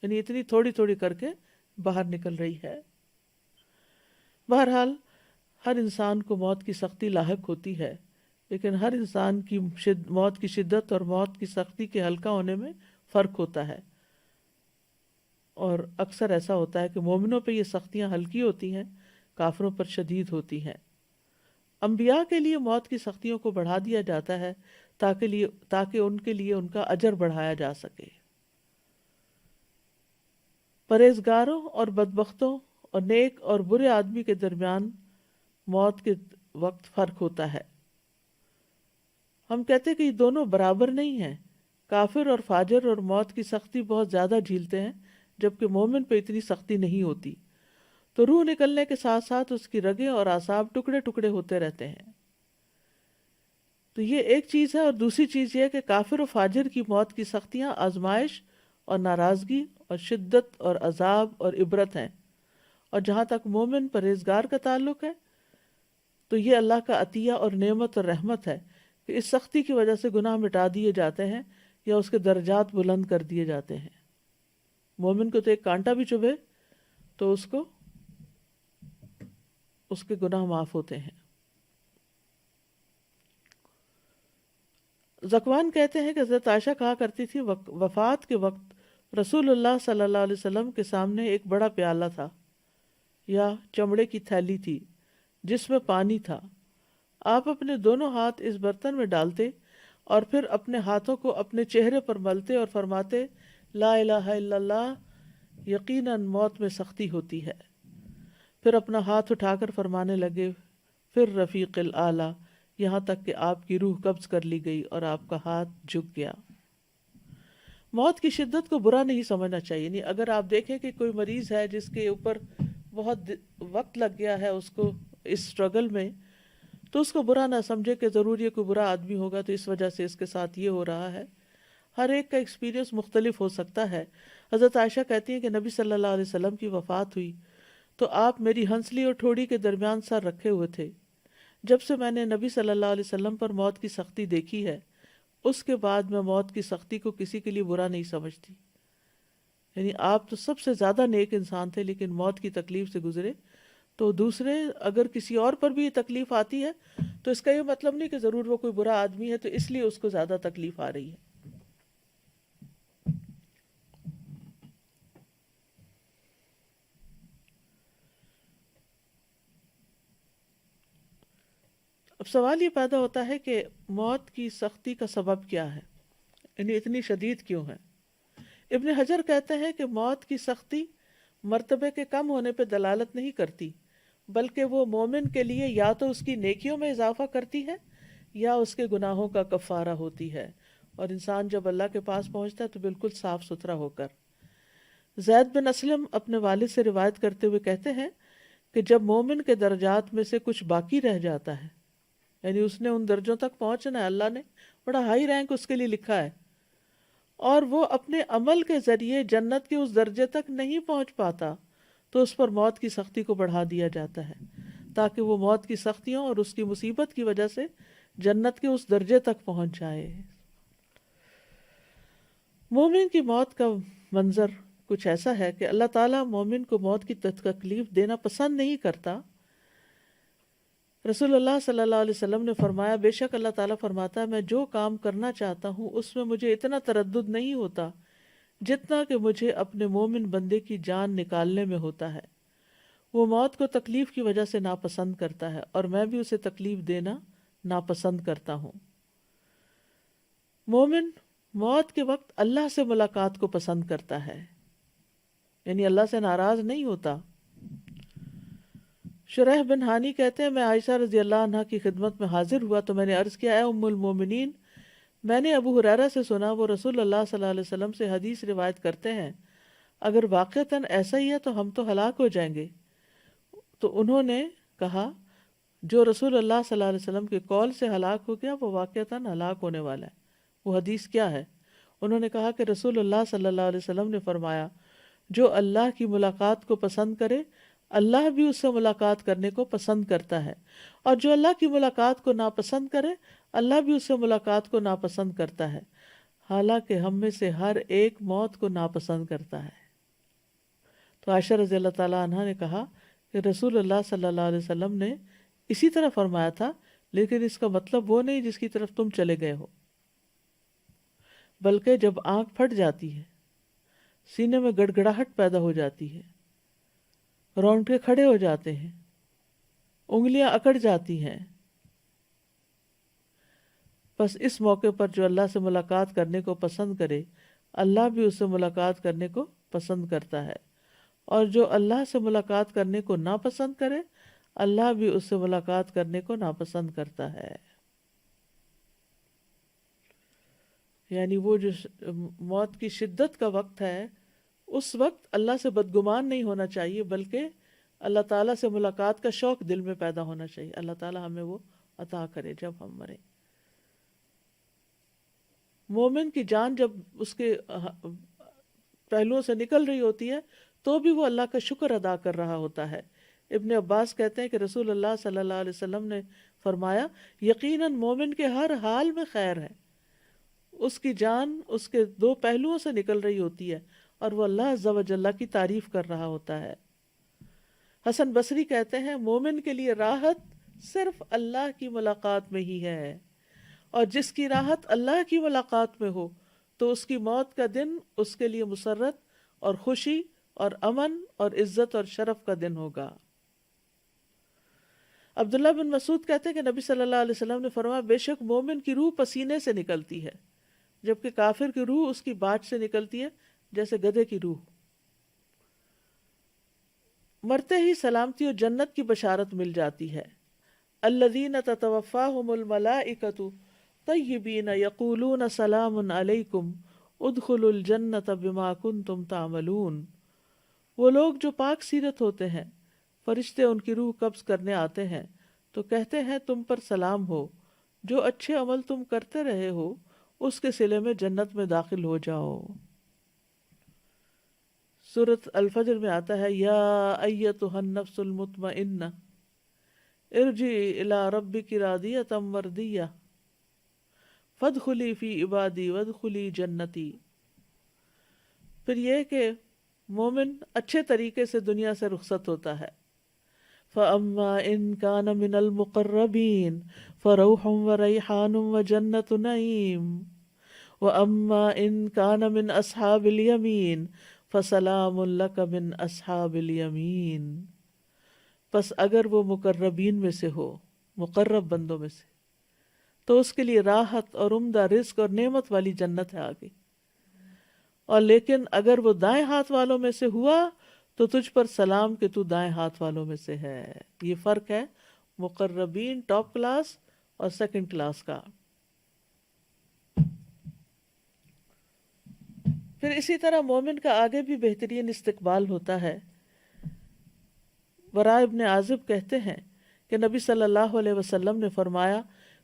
یعنی اتنی تھوڑی تھوڑی کر کے باہر نکل رہی ہے۔ بہرحال ہر انسان کو موت کی سختی لاحق ہوتی ہے، لیکن ہر انسان کی موت کی شدت اور موت کی سختی کے ہلکا ہونے میں فرق ہوتا ہے، اور اکثر ایسا ہوتا ہے کہ مومنوں پہ یہ سختیاں ہلکی ہوتی ہیں، کافروں پر شدید ہوتی ہیں۔ انبیاء کے لیے موت کی سختیوں کو بڑھا دیا جاتا ہے تاکہ ان کے لیے ان کا اجر بڑھایا جا سکے۔ پرہیزگاروں اور بدبختوں اور نیک اور برے آدمی کے درمیان موت کے وقت فرق ہوتا ہے۔ ہم کہتے ہیں کہ یہ دونوں برابر نہیں ہیں، کافر اور فاجر اور موت کی سختی بہت زیادہ جھیلتے ہیں جبکہ مومن پہ اتنی سختی نہیں ہوتی، تو روح نکلنے کے ساتھ ساتھ اس کی رگیں اور اعصاب ٹکڑے ٹکڑے ہوتے رہتے ہیں۔ تو یہ ایک چیز ہے، اور دوسری چیز یہ ہے کہ کافر و فاجر کی موت کی سختیاں آزمائش اور ناراضگی اور شدت اور عذاب اور عبرت ہیں، اور جہاں تک مومن پرہیزگار کا تعلق ہے تو یہ اللہ کا عطیہ اور نعمت اور رحمت ہے کہ اس سختی کی وجہ سے گناہ مٹا دیے جاتے ہیں یا اس کے درجات بلند کر دیے جاتے ہیں۔ مومن کو تو ایک کانٹا بھی چبھے تو اس کے گناہ معاف ہوتے ہیں۔ ذکوان کہتے ہیں کہ حضرت عائشہ کہا کرتی تھی، وفات کے وقت رسول اللہ صلی اللہ علیہ وسلم کے سامنے ایک بڑا پیالہ تھا یا چمڑے کی تھیلی تھی جس میں پانی تھا۔ آپ اپنے دونوں ہاتھ اس برتن میں ڈالتے اور پھر اپنے ہاتھوں کو اپنے چہرے پر ملتے اور فرماتے، لا الہ الا اللہ، یقیناً موت میں سختی ہوتی ہے۔ پھر اپنا ہاتھ اٹھا کر فرمانے لگے، پھر رفیق الاعلیٰ، یہاں تک کہ آپ کی روح قبض کر لی گئی اور آپ کا ہاتھ جھک گیا۔ موت کی شدت کو برا نہیں سمجھنا چاہیے، یعنی اگر آپ دیکھیں کہ کوئی مریض ہے جس کے اوپر بہت وقت لگ گیا ہے اس کو اس اسٹرگل میں، تو اس کو برا نہ سمجھے کہ ضرور یہ کوئی برا آدمی ہوگا تو اس وجہ سے اس کے ساتھ یہ ہو رہا ہے۔ ہر ایک کا ایکسپیرینس مختلف ہو سکتا ہے۔ حضرت عائشہ کہتی ہیں کہ نبی صلی اللہ علیہ وسلم کی وفات ہوئی تو آپ میری ہنسلی اور ٹھوڑی کے درمیان سر رکھے ہوئے تھے۔ جب سے میں نے نبی صلی اللہ علیہ وسلم پر موت کی سختی دیکھی ہے، اس کے بعد میں موت کی سختی کو کسی کے لیے برا نہیں سمجھتی۔ یعنی آپ تو سب سے زیادہ نیک انسان تھے لیکن موت کی تکلیف سے گزرے، تو دوسرے اگر کسی اور پر بھی یہ تکلیف آتی ہے تو اس کا یہ مطلب نہیں کہ ضرور وہ کوئی برا آدمی ہے تو اس لیے اس کو زیادہ تکلیف آ رہی ہے۔ اب سوال یہ پیدا ہوتا ہے کہ موت کی سختی کا سبب کیا ہے، یعنی اتنی شدید کیوں ہے؟ ابن حجر کہتے ہیں کہ موت کی سختی مرتبے کے کم ہونے پہ دلالت نہیں کرتی، بلکہ وہ مومن کے لیے یا تو اس کی نیکیوں میں اضافہ کرتی ہے یا اس کے گناہوں کا کفارہ ہوتی ہے، اور انسان جب اللہ کے پاس پہنچتا ہے تو بالکل صاف ستھرا ہو کر۔ زید بن اسلم اپنے والد سے روایت کرتے ہوئے کہتے ہیں کہ جب مومن کے درجات میں سے کچھ باقی رہ جاتا ہے یعنی اس نے ان درجوں تک پہنچنا ہے، اللہ نے بڑا ہائی رینک اس کے لیے لکھا ہے، اور وہ اپنے عمل کے ذریعے جنت کے اس درجے تک نہیں پہنچ پاتا تو اس پر موت کی سختی کو بڑھا دیا جاتا ہے تاکہ وہ موت کی سختیوں اور اس کی مصیبت کی وجہ سے جنت کے اس درجے تک پہنچ جائے۔ مومن کی موت کا منظر کچھ ایسا ہے کہ اللہ تعالیٰ مومن کو موت کی تکلیف دینا پسند نہیں کرتا۔ رسول اللہ صلی اللہ علیہ وسلم نے فرمایا، بے شک اللہ تعالیٰ فرماتا ہے میں جو کام کرنا چاہتا ہوں اس میں مجھے اتنا تردد نہیں ہوتا جتنا کہ مجھے اپنے مومن بندے کی جان نکالنے میں ہوتا ہے۔ وہ موت کو تکلیف کی وجہ سے ناپسند کرتا ہے اور میں بھی اسے تکلیف دینا ناپسند کرتا ہوں۔ مومن موت کے وقت اللہ سے ملاقات کو پسند کرتا ہے، یعنی اللہ سے ناراض نہیں ہوتا۔ شریح بن ہانی کہتے ہیں، میں عائشہ رضی اللہ عنہ کی خدمت میں حاضر ہوا تو میں نے عرض کیا، اے ام المومنین، میں نے ابو ہریرہ سے سنا وہ رسول اللہ صلی اللہ علیہ وسلم سے حدیث روایت کرتے ہیں، اگر واقعتاً ایسا ہی ہے تو ہم تو ہلاک ہو جائیں گے۔ تو انہوں نے کہا، جو رسول اللہ صلی اللہ علیہ وسلم کے قول سے ہلاک ہو گیا وہ واقعتاً ہلاک ہونے والا ہے۔ وہ حدیث کیا ہے؟ انہوں نے کہا کہ رسول اللہ صلی اللہ علیہ وسلم نے فرمایا، جو اللہ کی ملاقات کو پسند کرے اللہ بھی اس سے ملاقات کرنے کو پسند کرتا ہے، اور جو اللہ کی ملاقات کو ناپسند کرے اللہ بھی اس سے ملاقات کو ناپسند کرتا ہے، حالانکہ ہم میں سے ہر ایک موت کو ناپسند کرتا ہے۔ تو عائشہ رضی اللہ تعالیٰ عنہ نے کہا کہ رسول اللہ صلی اللہ علیہ وسلم نے اسی طرح فرمایا تھا، لیکن اس کا مطلب وہ نہیں جس کی طرف تم چلے گئے ہو، بلکہ جب آنکھ پھٹ جاتی ہے، سینے میں گڑگڑاہٹ پیدا ہو جاتی ہے، رونگٹے کھڑے ہو جاتے ہیں، انگلیاں اکڑ جاتی ہیں، بس اس موقع پر جو اللہ سے ملاقات کرنے کو پسند کرے اللہ بھی اس سے ملاقات کرنے کو پسند کرتا ہے، اور جو اللہ سے ملاقات کرنے کو ناپسند کرے اللہ بھی اس سے ملاقات کرنے کو ناپسند کرتا ہے۔ یعنی وہ جو موت کی شدت کا وقت ہے اس وقت اللہ سے بدگمان نہیں ہونا چاہیے، بلکہ اللہ تعالیٰ سے ملاقات کا شوق دل میں پیدا ہونا چاہیے۔ اللہ تعالیٰ ہمیں وہ عطا کرے جب ہم مریں۔ مومن کی جان جب اس کے پہلوؤں سے نکل رہی ہوتی ہے تو بھی وہ اللہ کا شکر ادا کر رہا ہوتا ہے۔ ابن عباس کہتے ہیں کہ رسول اللہ صلی اللہ علیہ وسلم نے فرمایا، یقیناً مومن کے ہر حال میں خیر ہے، اس کی جان اس کے دو پہلوؤں سے نکل رہی ہوتی ہے اور وہ اللہ عز و جل کی تعریف کر رہا ہوتا ہے۔ حسن بصری کہتے ہیں، مومن کے لیے راحت صرف اللہ کی ملاقات میں ہی ہے، اور جس کی راحت اللہ کی ملاقات میں ہو تو اس کی موت کا دن اس کے لیے مسرت اور خوشی اور امن اور عزت اور شرف کا دن ہوگا۔ عبداللہ بن مسعود کہتے ہیں کہ نبی صلی اللہ علیہ وسلم نے فرمایا، بے شک مومن کی روح پسینے سے نکلتی ہے، جبکہ کافر کی روح اس کی باٹ سے نکلتی ہے جیسے گدھے کی روح۔ مرتے ہی سلامتی اور جنت کی بشارت مل جاتی ہے۔ الذین تتوفاہم الملائکۃ طیبین یقولون سلام علیکم ادخلوا الجنۃ بما کنتم تعملون۔ وہ لوگ جو پاک سیرت ہوتے ہیں، فرشتے ان کی روح قبض کرنے آتے ہیں تو کہتے ہیں تم پر سلام ہو، جو اچھے عمل تم کرتے رہے ہو اس کے صلے میں جنت میں داخل ہو جاؤ۔ سورۃ الفجر میں آتا ہے، یا ایتھا النفس المطمئنہ ارجعی الی ربک راضیۃ مرضیہ فادخلی فی عبادی وادخلی جنتی۔ پھر یہ کہ مومن اچھے طریقے سے دنیا سے رخصت ہوتا ہے۔ فَأَمَّا إِن كَانَ مِنَ الْمُقَرَّبِينَ فَرَوْحٌ وَرَيْحَانٌ وَجَنَّةُ نَعِيمٍ وَأَمَّا إِن كَانَ مِنْ أَصْحَابِ الْيَمِينِ فَسَلَامٌ لَكَ مِنْ أَصْحَابِ الْيَمِينِ۔ پس اگر وہ مقربین میں سے ہو، مقرب بندوں میں سے، تو اس کے لیے راحت اور عمدہ رزق اور نعمت والی جنت ہے آگے، اور لیکن اگر وہ دائیں ہاتھ والوں میں سے ہوا تو تجھ پر سلام کہ تو دائیں ہاتھ والوں میں سے ہے۔ یہ فرق ہے مقربین ٹاپ کلاس اور سیکنڈ کلاس کا۔ پھر اسی طرح مومن کا آگے بھی بہترین استقبال ہوتا ہے۔ براء ابن عازب کہتے ہیں کہ نبی صلی اللہ علیہ وسلم نے فرمایا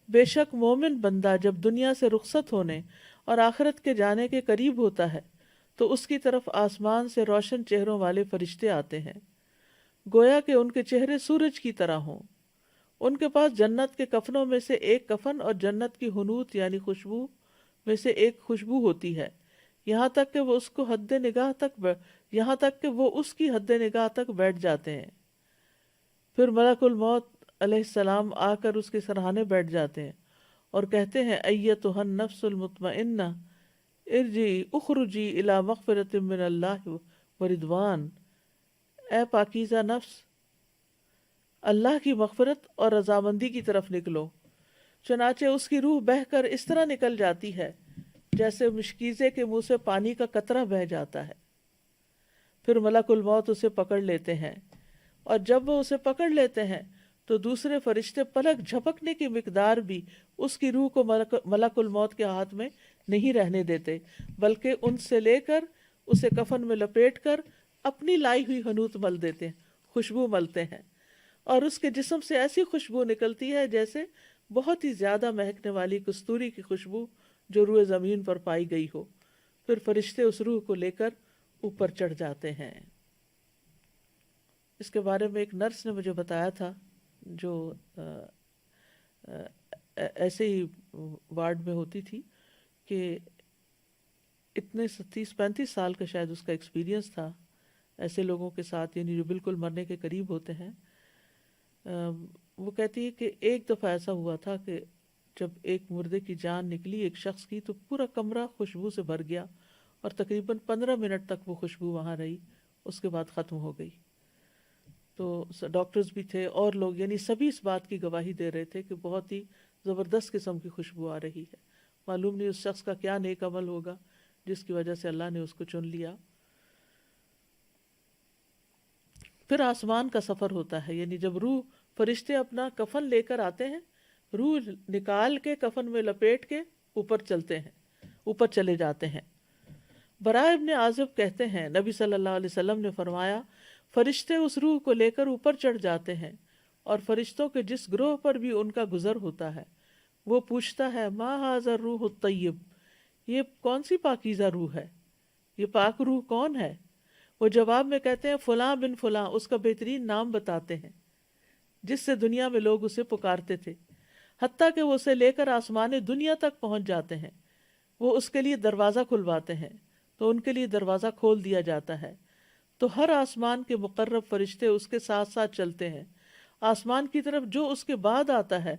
بے شک مومن بندہ جب دنیا سے رخصت ہونے اور آخرت کے جانے کے قریب ہوتا ہے تو اس کی طرف آسمان سے روشن چہروں والے فرشتے آتے ہیں، گویا کہ ان کے چہرے سورج کی طرح ہوں۔ ان کے پاس جنت کے کفنوں میں سے ایک کفن اور جنت کی حنوت یعنی خوشبو میں سے ایک خوشبو ہوتی ہے، یہاں تک کہ وہ اس کی حد نگاہ تک بیٹھ جاتے ہیں۔ پھر ملک الموت علیہ السلام آ کر اس کے سرہانے بیٹھ جاتے ہیں اور کہتے ہیں ایتھا النفس المطمئنہ ارجعی اخرجی الی مغفرۃ من اللہ ورضوان، اے پاکیزہ نفس اللہ کی مغفرت اور رضامندی کی طرف نکلو۔ چنانچہ اس کی روح بہہ کر اس طرح نکل جاتی ہے جیسے مشکیزے کے منہ سے پانی کا قطرہ بہہ جاتا ہے۔ پھر ملک الموت اسے پکڑ لیتے ہیں، اور جب وہ اسے پکڑ لیتے ہیں تو دوسرے فرشتے پلک جھپکنے کی مقدار بھی اس کی روح کو ملک الموت کے ہاتھ میں نہیں رہنے دیتے، بلکہ ان سے لے کر اسے کفن میں لپیٹ کر اپنی لائی ہوئی حنوت مل دیتے ہیں، خوشبو ملتے ہیں، اور اس کے جسم سے ایسی خوشبو نکلتی ہے جیسے بہت ہی زیادہ مہکنے والی کستوری کی خوشبو جو روئے زمین پر پائی گئی ہو۔ پھر فرشتے اس روح کو لے کر اوپر چڑھ جاتے ہیں۔ اس کے بارے میں ایک نرس نے مجھے بتایا تھا جو ایسے ہی وارڈ میں ہوتی تھی، کہ اتنے 30-35 سال کا شاید اس کا ایکسپیرینس تھا ایسے لوگوں کے ساتھ، یعنی جو بالکل مرنے کے قریب ہوتے ہیں۔ وہ کہتی ہے کہ ایک دفعہ ایسا ہوا تھا کہ جب ایک مردے کی جان نکلی ایک شخص کی تو پورا کمرہ خوشبو سے بھر گیا، اور تقریباً 15 منٹ تک وہ خوشبو وہاں رہی، اس کے بعد ختم ہو گئی۔ تو ڈاکٹرز بھی تھے اور لوگ، یعنی سبھی اس بات کی گواہی دے رہے تھے کہ بہت ہی زبردست قسم کی خوشبو آ رہی ہے۔ معلوم نہیں اس شخص کا کیا نیک عمل ہوگا جس کی وجہ سے اللہ نے اس کو چن لیا۔ پھر آسمان کا سفر ہوتا ہے، یعنی جب روح فرشتے اپنا کفن لے کر آتے ہیں، روح نکال کے کفن میں لپیٹ کے اوپر چلے جاتے ہیں۔ براء ابن عازب کہتے ہیں نبی صلی اللہ علیہ وسلم نے فرمایا فرشتے اس روح کو لے کر اوپر چڑھ جاتے ہیں، اور فرشتوں کے جس گروہ پر بھی ان کا گزر ہوتا ہے وہ پوچھتا ہے ما ھذا الروح الطیب، یہ کون سی پاکیزہ روح ہے، یہ پاک روح کون ہے؟ وہ جواب میں کہتے ہیں فلاں بن فلاں، اس کا بہترین نام بتاتے ہیں جس سے دنیا میں لوگ اسے پکارتے تھے، حتیٰ کہ وہ اسے لے کر آسمان دنیا تک پہنچ جاتے ہیں۔ وہ اس کے لیے دروازہ کھلواتے ہیں تو ان کے لیے دروازہ کھول دیا جاتا ہے، تو ہر آسمان کے مقرب فرشتے اس کے ساتھ ساتھ چلتے ہیں آسمان کی طرف جو اس کے بعد آتا ہے،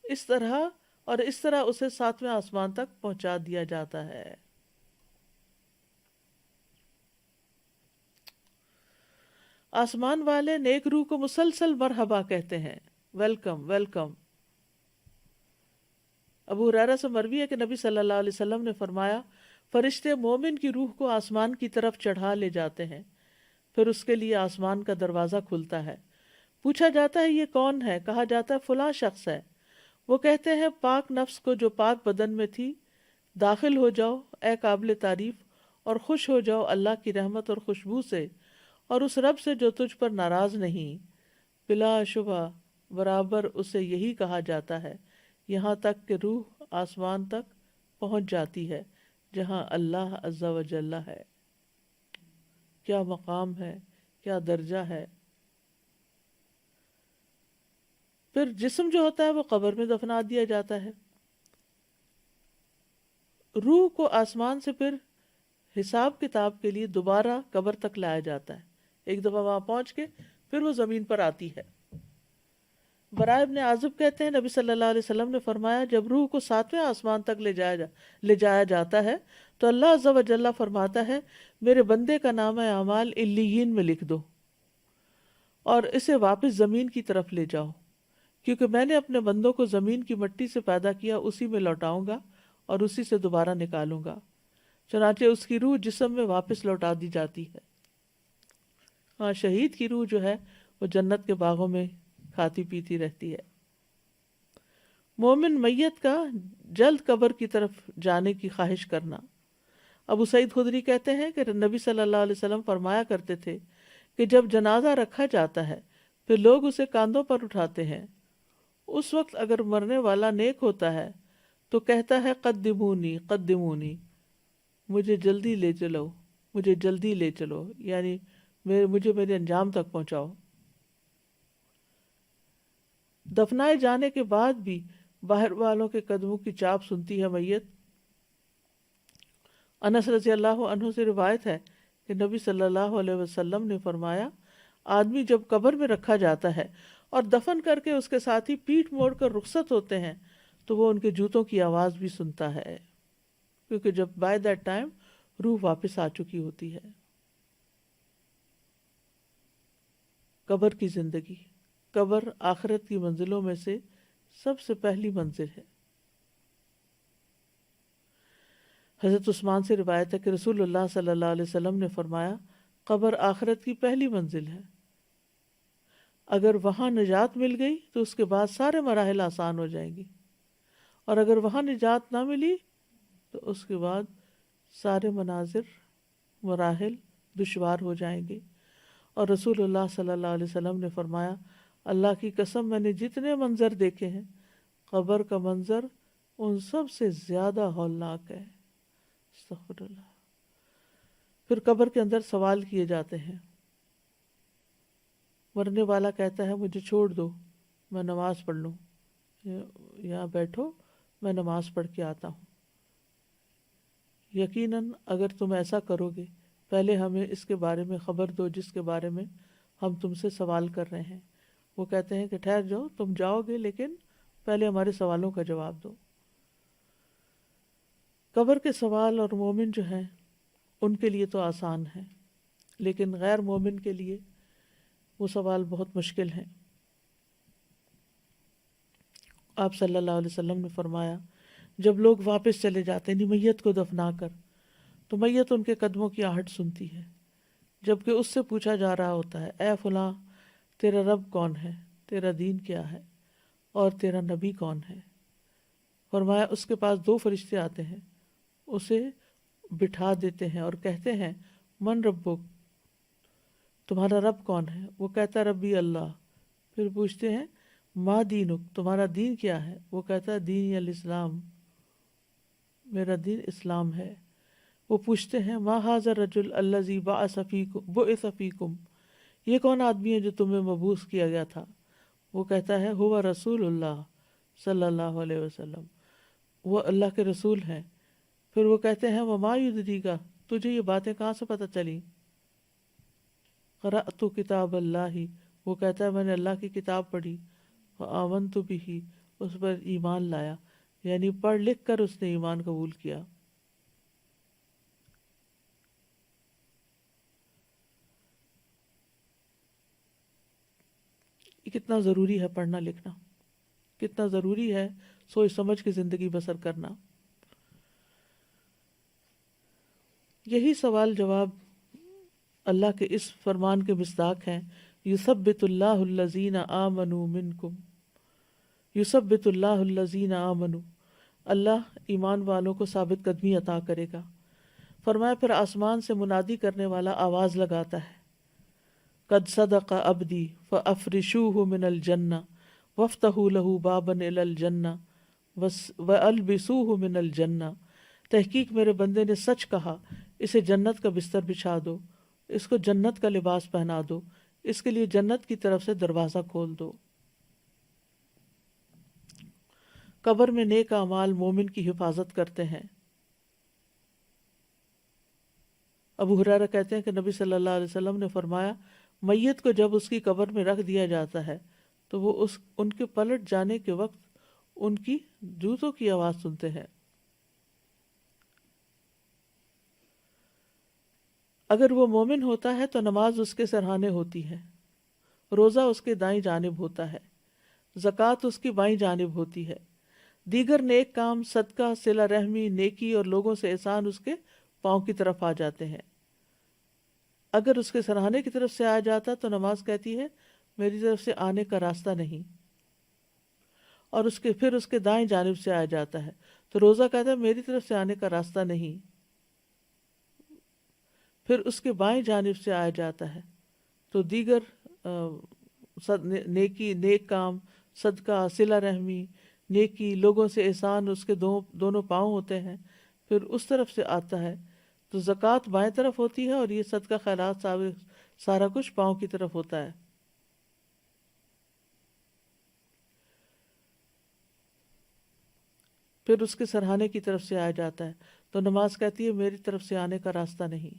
اس طرح اسے 7ویں آسمان تک پہنچا دیا جاتا ہے۔ آسمان والے نیک روح کو مسلسل مرحبا کہتے ہیں، ویلکم ویلکم۔ ابو ہریرہ سے مروی ہے کہ نبی صلی اللہ علیہ وسلم نے فرمایا فرشتے مومن کی روح کو آسمان کی طرف چڑھا لے جاتے ہیں، پھر اس کے لیے آسمان کا دروازہ کھلتا ہے، پوچھا جاتا ہے یہ کون ہے؟ کہا جاتا ہے فلاں شخص ہے۔ وہ کہتے ہیں پاک نفس کو جو پاک بدن میں تھی، داخل ہو جاؤ اے قابل تعریف، اور خوش ہو جاؤ اللہ کی رحمت اور خوشبو سے اور اس رب سے جو تجھ پر ناراض نہیں۔ بلا شبہ برابر اسے یہی کہا جاتا ہے یہاں تک کہ روح آسمان تک پہنچ جاتی ہے جہاں اللہ عز و جل ہے۔ کیا مقام ہے، کیا درجہ ہے۔ پھر جسم جو ہوتا ہے وہ قبر میں دفنا دیا جاتا ہے۔ روح کو آسمان سے پھر حساب کتاب کے لیے دوبارہ قبر تک لایا جاتا ہے، ایک دفعہ وہاں پہنچ کے پھر وہ زمین پر آتی ہے۔ براء ابن عازب کہتے ہیں نبی صلی اللہ علیہ وسلم نے فرمایا جب روح کو 7ویں آسمان تک لے جایا جاتا ہے تو اللہ عز و جل فرماتا ہے میرے بندے کا نام اعمال علیین میں لکھ دو اور اسے واپس زمین کی طرف لے جاؤ، کیونکہ میں نے اپنے بندوں کو زمین کی مٹی سے پیدا کیا، اسی میں لوٹاؤں گا اور اسی سے دوبارہ نکالوں گا۔ چنانچہ اس کی روح جسم میں واپس لوٹا دی جاتی ہے۔ ہاں، شہید کی روح جو ہے وہ جنت کے باغوں میں کھاتی پیتی رہتی ہے۔ مومن میت کا جلد قبر کی طرف جانے کی خواہش کرنا۔ ابو سعید خدری کہتے ہیں کہ نبی صلی اللہ علیہ وسلم فرمایا کرتے تھے کہ جب جنازہ رکھا جاتا ہے پھر لوگ اسے کاندھوں پر اٹھاتے ہیں۔ اس وقت اگر مرنے والا نیک ہوتا ہے تو کہتا ہے قدمونی قدمونی، مجھے جلدی لے چلو، مجھے جلدی لے چلو، یعنی مجھے میرے انجام تک پہنچاؤ۔ دفنائے جانے کے بعد بھی باہر والوں کے قدموں کی چاپ سنتی ہے میت۔ انس رضی اللہ عنہ سے روایت ہے کہ نبی صلی اللہ علیہ وسلم نے فرمایا، آدمی جب قبر میں رکھا جاتا ہے اور دفن کر کے اس کے ساتھی پیٹھ موڑ کر رخصت ہوتے ہیں تو وہ ان کے جوتوں کی آواز بھی سنتا ہے، کیونکہ جب بائی دیٹ ٹائم روح واپس آ چکی ہوتی ہے۔ قبر کی زندگی، قبر آخرت کی منزلوں میں سے سب سے پہلی منزل ہے۔ حضرت عثمان سے روایت ہے کہ رسول اللہ صلی اللہ علیہ وسلم نے فرمایا، قبر آخرت کی پہلی منزل ہے، اگر وہاں نجات مل گئی تو اس کے بعد سارے مراحل آسان ہو جائیں گی، اور اگر وہاں نجات نہ ملی تو اس کے بعد سارے مراحل دشوار ہو جائیں گے۔ اور رسول اللہ صلی اللہ علیہ وسلم نے فرمایا، اللہ کی قسم میں نے جتنے منظر دیکھے ہیں، قبر کا منظر ان سب سے زیادہ ہولناک ہے۔ استغفر اللہ۔ پھر قبر کے اندر سوال کیے جاتے ہیں۔ مرنے والا کہتا ہے، مجھے چھوڑ دو، میں نماز پڑھ لوں، یہاں بیٹھو، میں نماز پڑھ کے آتا ہوں۔ یقیناً اگر تم ایسا کرو گے، پہلے ہمیں اس کے بارے میں خبر دو جس کے بارے میں ہم تم سے سوال کر رہے ہیں۔ وہ کہتے ہیں کہ ٹھہر جاؤ، تم جاؤ گے لیکن پہلے ہمارے سوالوں کا جواب دو۔ قبر کے سوال اور مومن جو ہیں ان کے لیے تو آسان ہے، لیکن غیر مومن کے لیے وہ سوال بہت مشکل ہیں۔ آپ صلی اللہ علیہ وسلم نے فرمایا، جب لوگ واپس چلے جاتے ہیں میت کو دفنا کر، تو میت ان کے قدموں کی آہٹ سنتی ہے، جبکہ اس سے پوچھا جا رہا ہوتا ہے، اے فلاں، تیرا رب کون ہے، تیرا دین کیا ہے، اور تیرا نبی کون ہے؟ فرمایا اس کے پاس 2 فرشتے آتے ہیں، اسے بٹھا دیتے ہیں اور کہتے ہیں، من ربک، تمہارا رب کون ہے؟ وہ کہتا ہے، ربی اللہ۔ پھر پوچھتے ہیں، ما دینک، تمہارا دین کیا ہے؟ وہ کہتا ہے، دین الاسلام، میرا دین اسلام ہے۔ وہ پوچھتے ہیں، ما ھذا الرجل الذی بعث فیکم، یہ کون آدمی ہے جو تمہیں مبعوث کیا گیا تھا؟ وہ کہتا ہے، ہوا رسول اللہ صلی اللہ علیہ وسلم، وہ اللہ کے رسول ہیں۔ پھر وہ کہتے ہیں، وما یدریک، تجھے یہ باتیں کہاں سے پتہ چلی؟ قرأت کتاب اللہ، وہ کہتا ہے میں نے اللہ کی کتاب پڑھی، وآمنت بہ، اس پر ایمان لایا، یعنی پڑھ لکھ کر اس نے ایمان قبول کیا۔ یہ کتنا ضروری ہے پڑھنا لکھنا، کتنا ضروری ہے سوچ سمجھ کے زندگی بسر کرنا۔ یہی سوال جواب اللہ کے اس فرمان کے مصداق ہیں، یثبت اللہ الذین آمنوا منکم، یثبت اللہ الذین آمنوا، اللہ ایمان والوں کو ثابت قدمی عطا کرے گا۔ فرمایا پھر آسمان سے منادی کرنے والا آواز لگاتا ہے، قد صدق عبدی فافرشوہ من الجنہ وافتحوا لہ بابا الی الجنہ والبسوہ من الجنہ، تحقیق میرے بندے نے سچ کہا، اسے جنت کا بستر بچھا دو، اس کو جنت کا لباس پہنا دو، اس کے لیے جنت کی طرف سے دروازہ کھول دو۔ قبر میں نیک اعمال مومن کی حفاظت کرتے ہیں۔ ابو ہریرہ کہتے ہیں کہ نبی صلی اللہ علیہ وسلم نے فرمایا، میت کو جب اس کی قبر میں رکھ دیا جاتا ہے تو وہ ان کے پلٹ جانے کے وقت ان کی جوتوں کی آواز سنتے ہیں۔ اگر وہ مومن ہوتا ہے تو نماز اس کے سرہانے ہوتی ہے، روزہ اس کے دائیں جانب ہوتا ہے، زکوٰۃ اس کی بائیں جانب ہوتی ہے، دیگر نیک کام، صدقہ، صلہ رحمی، نیکی اور لوگوں سے احسان اس کے پاؤں کی طرف آ جاتے ہیں۔ اگر اس کے سرہانے کی طرف سے آ جاتا تو نماز کہتی ہے میری طرف سے آنے کا راستہ نہیں، اور پھر اس کے دائیں جانب سے آ جاتا ہے تو روزہ کہتا ہے میری طرف سے آنے کا راستہ نہیں، پھر اس کے بائیں جانب سے آیا جاتا ہے تو دیگر نیکی، نیک کام، صدقہ، صلہ رحمی، نیکی، لوگوں سے احسان اس کے دونوں پاؤں ہوتے ہیں، پھر اس طرف سے آتا ہے۔ تو زکوٰۃ بائیں طرف ہوتی ہے اور یہ صدقہ خیرات سارا کچھ پاؤں کی طرف ہوتا ہے۔ پھر اس کے سرہانے کی طرف سے آیا جاتا ہے۔ تو نماز کہتی ہے میری طرف سے آنے کا راستہ نہیں،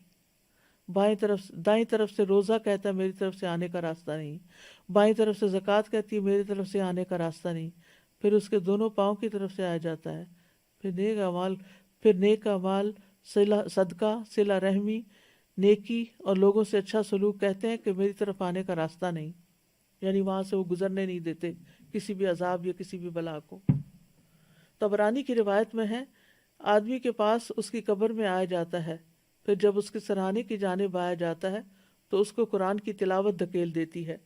دائیں طرف سے روزہ کہتا ہے میری طرف سے آنے کا راستہ نہیں، بائیں طرف سے زکوٰۃ کہتی ہے میری طرف سے آنے کا راستہ نہیں، پھر اس کے دونوں پاؤں کی طرف سے آیا جاتا ہے۔ پھر نیک اعمال، صدقہ، صلہ رحمی، نیکی اور لوگوں سے اچھا سلوک کہتے ہیں کہ میری طرف آنے کا راستہ نہیں، یعنی وہاں سے وہ گزرنے نہیں دیتے کسی بھی عذاب یا کسی بھی بلا کو۔ طبرانی کی روایت میں ہے آدمی کے پاس اس کی قبر میں آیا جاتا ہے، پھر جب اس کے سرہانے کی جانب آیا جاتا ہے تو اس کو قرآن کی تلاوت دھکیل دیتی ہے،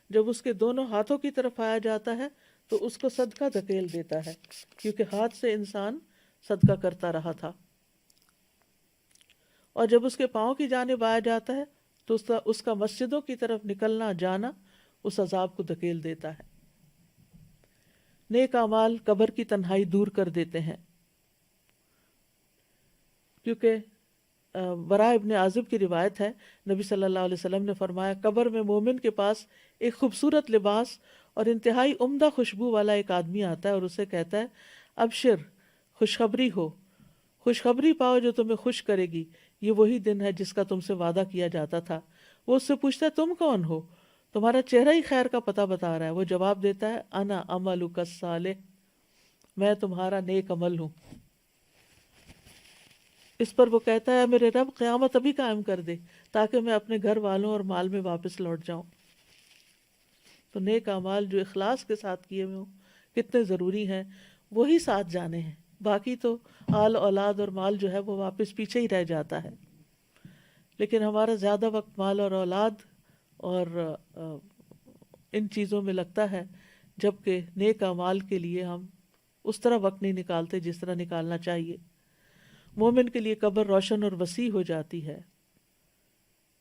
جب اس کے دونوں ہاتھوں کی طرف آیا جاتا ہے تو اس کو صدقہ دھکیل دیتا ہے، کیونکہ ہاتھ سے انسان صدقہ کرتا رہا تھا، اور جب اس کے پاؤں کی جانب آیا جاتا ہے تو اس کا مسجدوں کی طرف نکلنا جانا اس عذاب کو دھکیل دیتا ہے۔ نیک اعمال قبر کی تنہائی دور کر دیتے ہیں، کیونکہ براء ابن عازب کی روایت ہے نبی صلی اللہ علیہ وسلم نے فرمایا قبر میں مومن کے پاس ایک خوبصورت لباس اور انتہائی عمدہ خوشبو والا ایک آدمی آتا ہے اور اسے کہتا ہے ابشر، خوشخبری ہو، خوشخبری پاؤ جو تمہیں خوش کرے گی، یہ وہی دن ہے جس کا تم سے وعدہ کیا جاتا تھا۔ وہ اس سے پوچھتا ہے تم کون ہو؟ تمہارا چہرہ ہی خیر کا پتہ بتا رہا ہے۔ وہ جواب دیتا ہے انا عملک الصالح، میں تمہارا نیک عمل ہوں۔ اس پر وہ کہتا ہے میرے رب قیامت ابھی قائم کر دے تاکہ میں اپنے گھر والوں اور مال میں واپس لوٹ جاؤں۔ تو نیک اعمال جو اخلاص کے ساتھ کیے ہوئے ہوں کتنے ضروری ہیں، وہی ساتھ جانے ہیں، باقی تو آل اولاد اور مال جو ہے وہ واپس پیچھے ہی رہ جاتا ہے۔ لیکن ہمارا زیادہ وقت مال اور اولاد اور ان چیزوں میں لگتا ہے، جبکہ نیک اعمال کے لیے ہم اس طرح وقت نہیں نکالتے جس طرح نکالنا چاہیے۔ مومن کے لیے قبر روشن اور وسیع ہو جاتی ہے،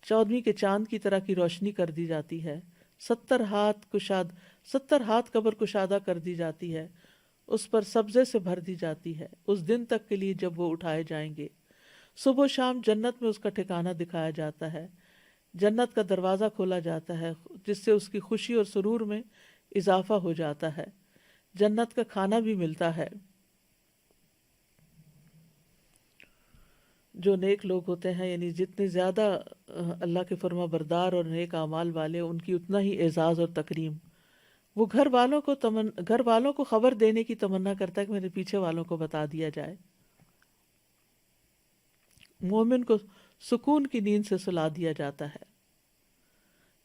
14ویں کے چاند کی طرح کی روشنی کر دی جاتی ہے، 70 ہاتھ قبر کشادہ کر دی جاتی ہے، اس پر سبزے سے بھر دی جاتی ہے اس دن تک کے لیے جب وہ اٹھائے جائیں گے۔ صبح و شام جنت میں اس کا ٹھکانہ دکھایا جاتا ہے، جنت کا دروازہ کھولا جاتا ہے جس سے اس کی خوشی اور سرور میں اضافہ ہو جاتا ہے، جنت کا کھانا بھی ملتا ہے۔ جو نیک لوگ ہوتے ہیں، یعنی جتنے زیادہ اللہ کے فرما بردار اور نیک اعمال والے، ان کی اتنا ہی اعزاز اور تکریم۔ وہ گھر والوں کو خبر دینے کی تمنا کرتا ہے کہ میرے پیچھے والوں کو بتا دیا جائے۔ مومن کو سکون کی نیند سے سلا دیا جاتا ہے،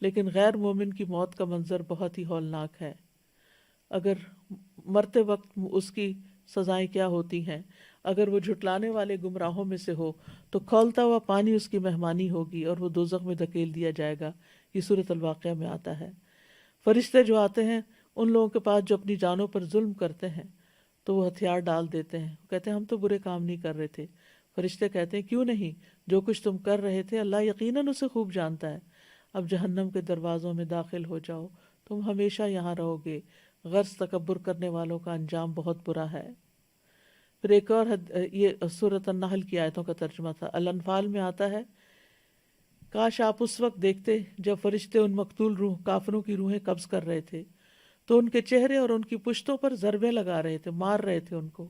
لیکن غیر مومن کی موت کا منظر بہت ہی ہولناک ہے۔ اگر مرتے وقت اس کی سزائیں کیا ہوتی ہیں، اگر وہ جھٹلانے والے گمراہوں میں سے ہو تو کھولتا ہوا پانی اس کی مہمانی ہوگی اور وہ دوزخ میں دھکیل دیا جائے گا۔ یہ سورۃ الواقعہ میں آتا ہے۔ فرشتے جو آتے ہیں ان لوگوں کے پاس جو اپنی جانوں پر ظلم کرتے ہیں تو وہ ہتھیار ڈال دیتے ہیں، کہتے ہیں ہم تو برے کام نہیں کر رہے تھے۔ فرشتے کہتے ہیں کیوں نہیں، جو کچھ تم کر رہے تھے اللہ یقیناً اسے خوب جانتا ہے۔ اب جہنم کے دروازوں میں داخل ہو جاؤ، تم ہمیشہ یہاں رہو گے، غرض تکبر کرنے والوں کا انجام بہت برا ہے۔ پھر ایک اور یہ سورۃ النحل کی آیتوں کا ترجمہ تھا۔ الانفال میں آتا ہے کاش آپ اس وقت دیکھتے جب فرشتے ان مقتول کافروں کی روحیں قبض کر رہے تھے تو ان کے چہرے اور ان کی پشتوں پر ضربیں لگا رہے تھے، مار رہے تھے ان کو،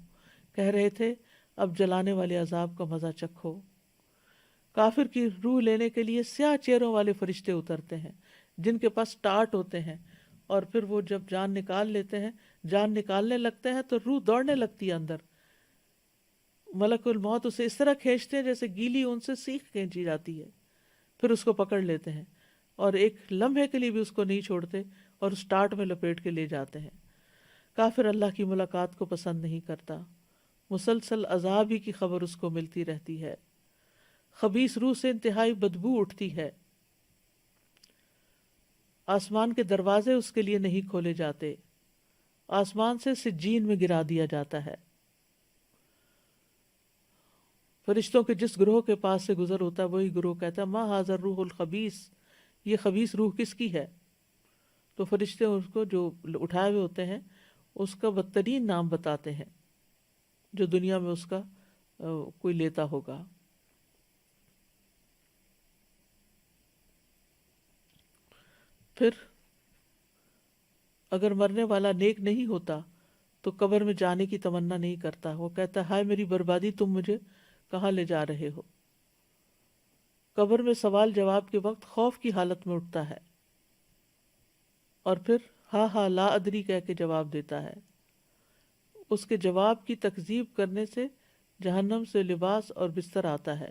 کہہ رہے تھے اب جلانے والے عذاب کا مزہ چکھو۔ کافر کی روح لینے کے لیے سیاہ چہروں والے فرشتے اترتے ہیں جن کے پاس ٹارٹ ہوتے ہیں، اور پھر وہ جب جان نکال لیتے ہیں، جان نکالنے لگتے ہیں تو روح دوڑنے لگتی ہے اندر۔ ملک الموت اسے اس طرح کھینچتے ہیں جیسے گیلی اون سے سیخ کھینچی جاتی ہے، پھر اس کو پکڑ لیتے ہیں اور ایک لمحے کے لیے بھی اس کو نہیں چھوڑتے اور اس ٹارٹ میں لپیٹ کے لے جاتے ہیں۔ کافر اللہ کی ملاقات کو پسند نہیں کرتا، مسلسل عذاب ہی کی خبر اس کو ملتی رہتی ہے، خبیث روح سے انتہائی بدبو اٹھتی ہے، آسمان کے دروازے اس کے لیے نہیں کھولے جاتے، آسمان سے سجین میں گرا دیا جاتا ہے۔ فرشتوں کے جس گروہ کے پاس سے گزر ہوتا ہے وہی گروہ کہتا ہے ما ھذا الروح الخبیث، یہ خبیث روح کس کی ہے؟ تو فرشتے اس کو جو اٹھائے ہوئے ہوتے ہیں اس کا بدترین نام بتاتے ہیں جو دنیا میں اس کا کوئی لیتا ہوگا. پھر اگر مرنے والا نیک نہیں ہوتا تو قبر میں جانے کی تمنا نہیں کرتا. وہ کہتا ہے ہائے میری بربادی، تم مجھے کہاں لے جا رہے ہو. قبر میں سوال جواب کے وقت خوف کی حالت میں اٹھتا ہے اور پھر ہاں ہاں لا ادری کہہ کے جواب دیتا ہے. اس کے جواب کی تکذیب کرنے سے جہنم سے لباس اور بستر آتا ہے.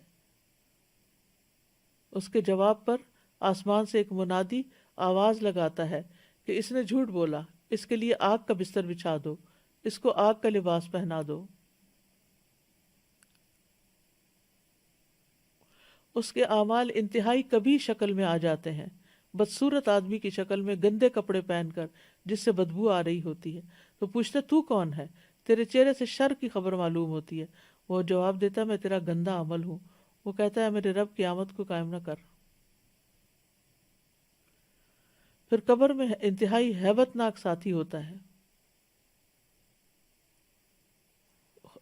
اس کے جواب پر آسمان سے ایک منادی آواز لگاتا ہے کہ اس نے جھوٹ بولا، اس کے لیے آگ کا بستر بچھا دو، اس کو آگ کا لباس پہنا دو. اس کے اعمال انتہائی کبھی شکل میں آ جاتے ہیں، بدصورت آدمی کی شکل میں، گندے کپڑے پہن کر جس سے بدبو آ رہی ہوتی ہے. تو پوچھتا تو کون ہے؟ تیرے چہرے سے شر کی خبر معلوم ہوتی ہے. وہ جواب دیتا ہے میں تیرا گندا عمل ہوں. وہ کہتا ہے میرے رب قیامت کو قائم نہ کر. پھر قبر میں انتہائی ہیبت ناک ساتھی ہوتا ہے،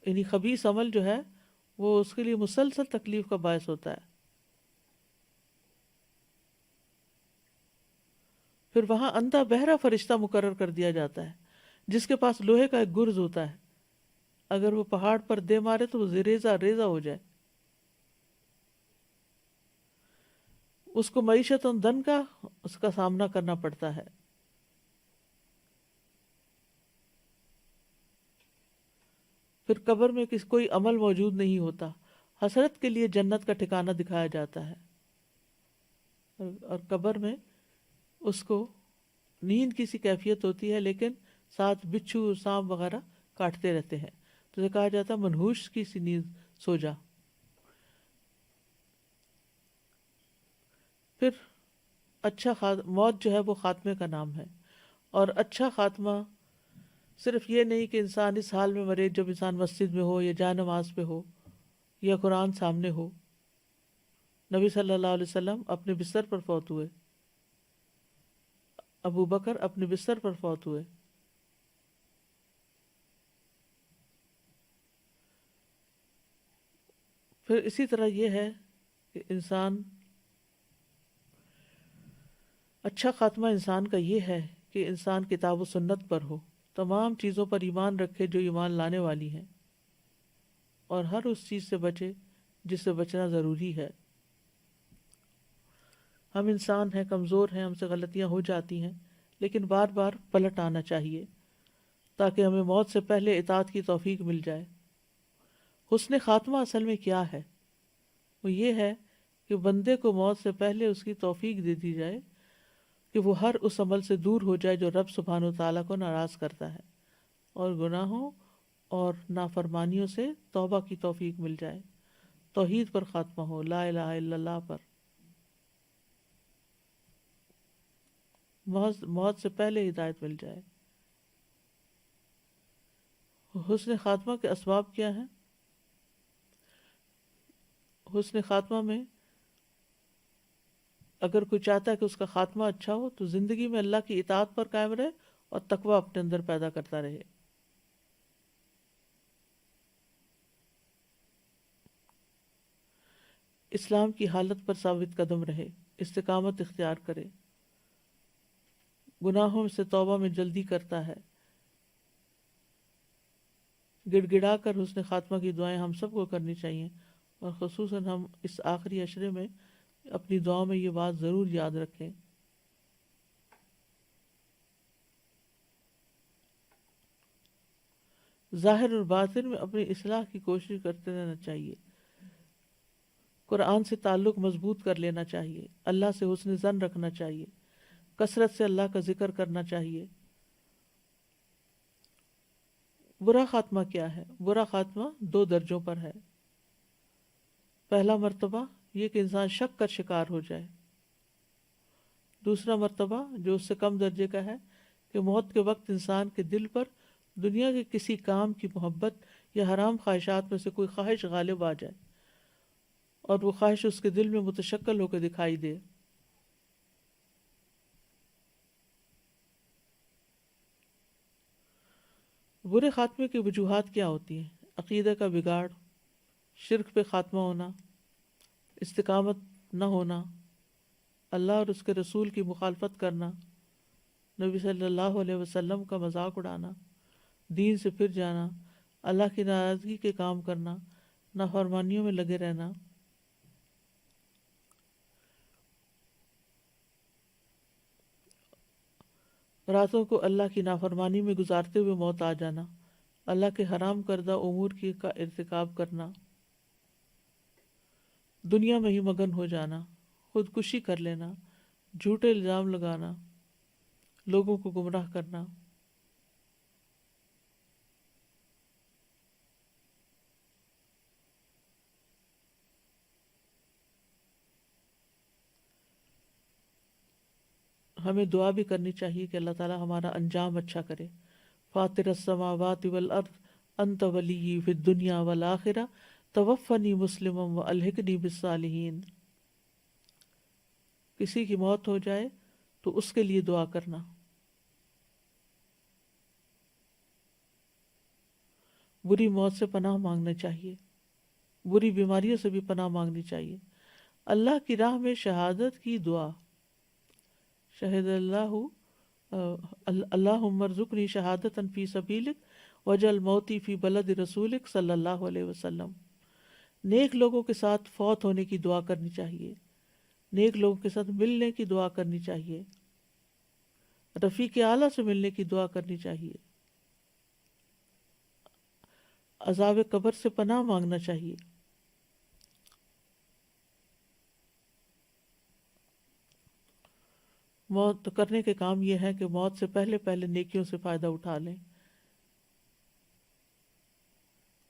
یعنی خبیث عمل جو ہے وہ اس کے لیے مسلسل تکلیف کا باعث ہوتا ہے. پھر وہاں اندھا بہرا فرشتہ مقرر کر دیا جاتا ہے جس کے پاس لوہے کا ایک گرز ہوتا ہے. اگر وہ پہاڑ پر دے مارے تو وہ ریزہ ریزہ ہو جائے. اس کو معیشت دن کا اس کا سامنا کرنا پڑتا ہے. پھر قبر میں کوئی عمل موجود نہیں ہوتا. حسرت کے لیے جنت کا ٹھکانہ دکھایا جاتا ہے اور قبر میں اس کو نیند کی سی کیفیت ہوتی ہے لیکن ساتھ بچھو سانپ وغیرہ کاٹتے رہتے ہیں. تو اسے کہا جاتا ہے منحوس کی سی نیند سو جا. پھر موت جو ہے وہ خاتمے کا نام ہے، اور اچھا خاتمہ صرف یہ نہیں کہ انسان اس حال میں مرے جب انسان مسجد میں ہو یا جائے نماز پہ ہو یا قرآن سامنے ہو. نبی صلی اللہ علیہ وسلم اپنے بستر پر فوت ہوئے، ابو بکر اپنے بستر پر فوت ہوئے. پھر اسی طرح یہ ہے کہ اچھا خاتمہ انسان کا یہ ہے کہ انسان کتاب و سنت پر ہو، تمام چیزوں پر ایمان رکھے جو ایمان لانے والی ہیں، اور ہر اس چیز سے بچے جس سے بچنا ضروری ہے. ہم انسان ہیں، کمزور ہیں، ہم سے غلطیاں ہو جاتی ہیں، لیکن بار بار پلٹ آنا چاہیے تاکہ ہمیں موت سے پہلے اطاعت کی توفیق مل جائے. حسن خاتمہ اصل میں کیا ہے؟ وہ یہ ہے کہ بندے کو موت سے پہلے اس کی توفیق دے دی جائے کہ وہ ہر اس عمل سے دور ہو جائے جو رب سبحانہ وتعالیٰ کو ناراض کرتا ہے، اور گناہوں اور نافرمانیوں سے توبہ کی توفیق مل جائے. توحید پر خاتمہ ہو، لا الہ الا اللہ پر. موت سے پہلے ہدایت مل جائے. حسن خاتمہ کے اسباب کیا ہیں؟ حسن خاتمہ میں اگر کوئی چاہتا ہے کہ اس کا خاتمہ اچھا ہو تو زندگی میں اللہ کی اطاعت پر قائم رہے اور تقوی اپنے اندر پیدا کرتا رہے. اسلام کی حالت پر ثابت قدم رہے، استقامت اختیار کرے، گناہوں سے توبہ میں جلدی کرتا ہے. گڑ گڑا کر حسن خاتمہ کی دعائیں ہم سب کو کرنی چاہیے، اور خصوصاً ہم اس آخری عشرے میں اپنی دعاؤں میں یہ بات ضرور یاد رکھیں. ظاہر اور باطن میں اپنی اصلاح کی کوشش کرتے رہنا چاہیے. قرآن سے تعلق مضبوط کر لینا چاہیے، اللہ سے حسن ظن رکھنا چاہیے، کثرت سے اللہ کا ذکر کرنا چاہیے. برا خاتمہ کیا ہے؟ برا خاتمہ 2 درجوں پر ہے. پہلا مرتبہ یہ کہ انسان شک کا شکار ہو جائے. دوسرا مرتبہ جو اس سے کم درجے کا ہے کہ موت کے وقت انسان کے دل پر دنیا کے کسی کام کی محبت یا حرام خواہشات میں سے کوئی خواہش غالب آ جائے اور وہ خواہش اس کے دل میں متشکل ہو کے دکھائی دے. برے خاتمے کی وجوہات کیا ہوتی ہیں؟ عقیدہ کا بگاڑ، شرک پہ خاتمہ ہونا، استقامت نہ ہونا، اللہ اور اس کے رسول کی مخالفت کرنا، نبی صلی اللہ علیہ وسلم کا مذاق اڑانا، دین سے پھر جانا، اللہ کی ناراضگی کے کام کرنا، نافرمانیوں میں لگے رہنا، راتوں کو اللہ کی نافرمانی میں گزارتے ہوئے موت آ جانا، اللہ کے حرام کردہ امور کی کا ارتکاب کرنا، دنیا میں ہی مگن ہو جانا، خودکشی کر لینا، جھوٹے الزام لگانا، لوگوں کو گمراہ کرنا، ہمیں دعا بھی کرنی چاہیے کہ اللہ تعالیٰ ہمارا انجام اچھا کرے۔ فاطر السماوات والارض انت ولی فی الدنیا والآخرہ توفنی مسلما والحقنی بالصالحین۔ کسی کی موت ہو جائے تو اس کے لیے دعا کرنا، بری موت سے پناہ مانگنا چاہیے، بری بیماریوں سے بھی پناہ مانگنی چاہیے۔ اللہ کی راہ میں شہادت کی دعا، شہد اللہم ارزقنی شہادتا فی سبیلک وجعل موتی فی بلد رسولک صلی اللہ علیہ وسلم۔ نیک لوگوں کے ساتھ فوت ہونے کی دعا کرنی چاہیے، نیک لوگوں کے ساتھ ملنے کی دعا کرنی چاہیے، رفیق اعلیٰ سے ملنے کی دعا کرنی چاہیے، عذاب قبر سے پناہ مانگنا چاہیے۔ موت کرنے کے کام یہ ہے کہ موت سے پہلے پہلے نیکیوں سے فائدہ اٹھا لیں۔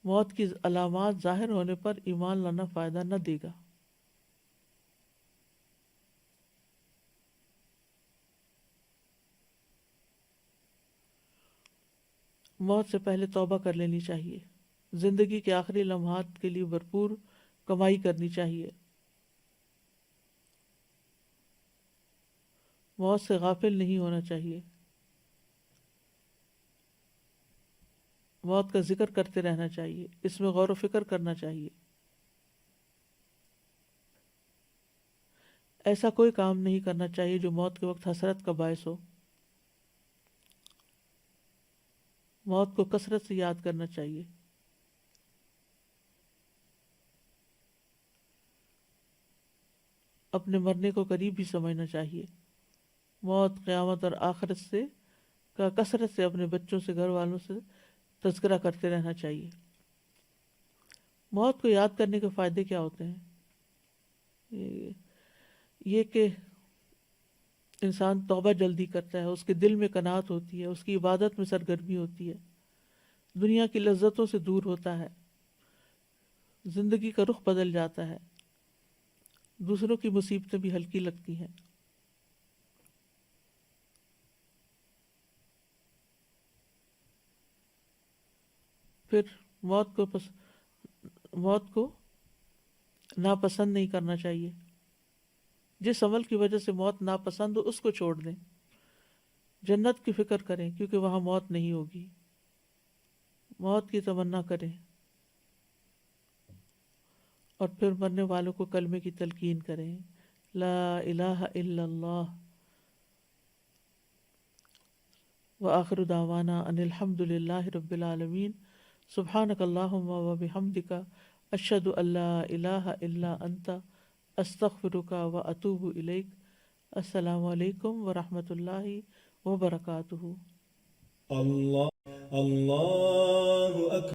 موت کی علامات ظاہر ہونے پر ایمان لانا فائدہ نہ دے گا۔ موت سے پہلے توبہ کر لینی چاہیے، زندگی کے آخری لمحات کے لیے بھرپور کمائی کرنی چاہیے، موت سے غافل نہیں ہونا چاہیے، موت کا ذکر کرتے رہنا چاہیے، اس میں غور و فکر کرنا چاہیے۔ ایسا کوئی کام نہیں کرنا چاہیے جو موت کے وقت حسرت کا باعث ہو۔ موت کو کثرت سے یاد کرنا چاہیے۔ اپنے مرنے کو قریب بھی سمجھنا چاہیے۔ موت، قیامت اور آخرت سے کا کثرت سے اپنے بچوں سے، گھر والوں سے تذکرہ کرتے رہنا چاہیے۔ موت کو یاد کرنے کے فائدے کیا ہوتے ہیں؟ یہ کہ انسان توبہ جلدی کرتا ہے، اس کے دل میں قناعت ہوتی ہے، اس کی عبادت میں سرگرمی ہوتی ہے، دنیا کی لذتوں سے دور ہوتا ہے، زندگی کا رخ بدل جاتا ہے، دوسروں کی مصیبتیں بھی ہلکی لگتی ہیں۔ پھر موت کو ناپسند نہیں کرنا چاہیے۔ جس عمل کی وجہ سے موت ناپسند ہو اس کو چھوڑ دیں، جنت کی فکر کریں کیونکہ وہاں موت نہیں ہوگی، موت کی تمنا کریں، اور پھر مرنے والوں کو کلمے کی تلقین کریں، لا الہ الا اللہ، وآخر دعوانا ان الحمد للہ رب العالمین، سبحانک اللہم وبحمدک، اشہد ان لا الہ الا انت، استغفرک واتوب الیک۔ السلام علیکم ورحمۃ اللہ وبرکاتہ۔ اللہ اللہ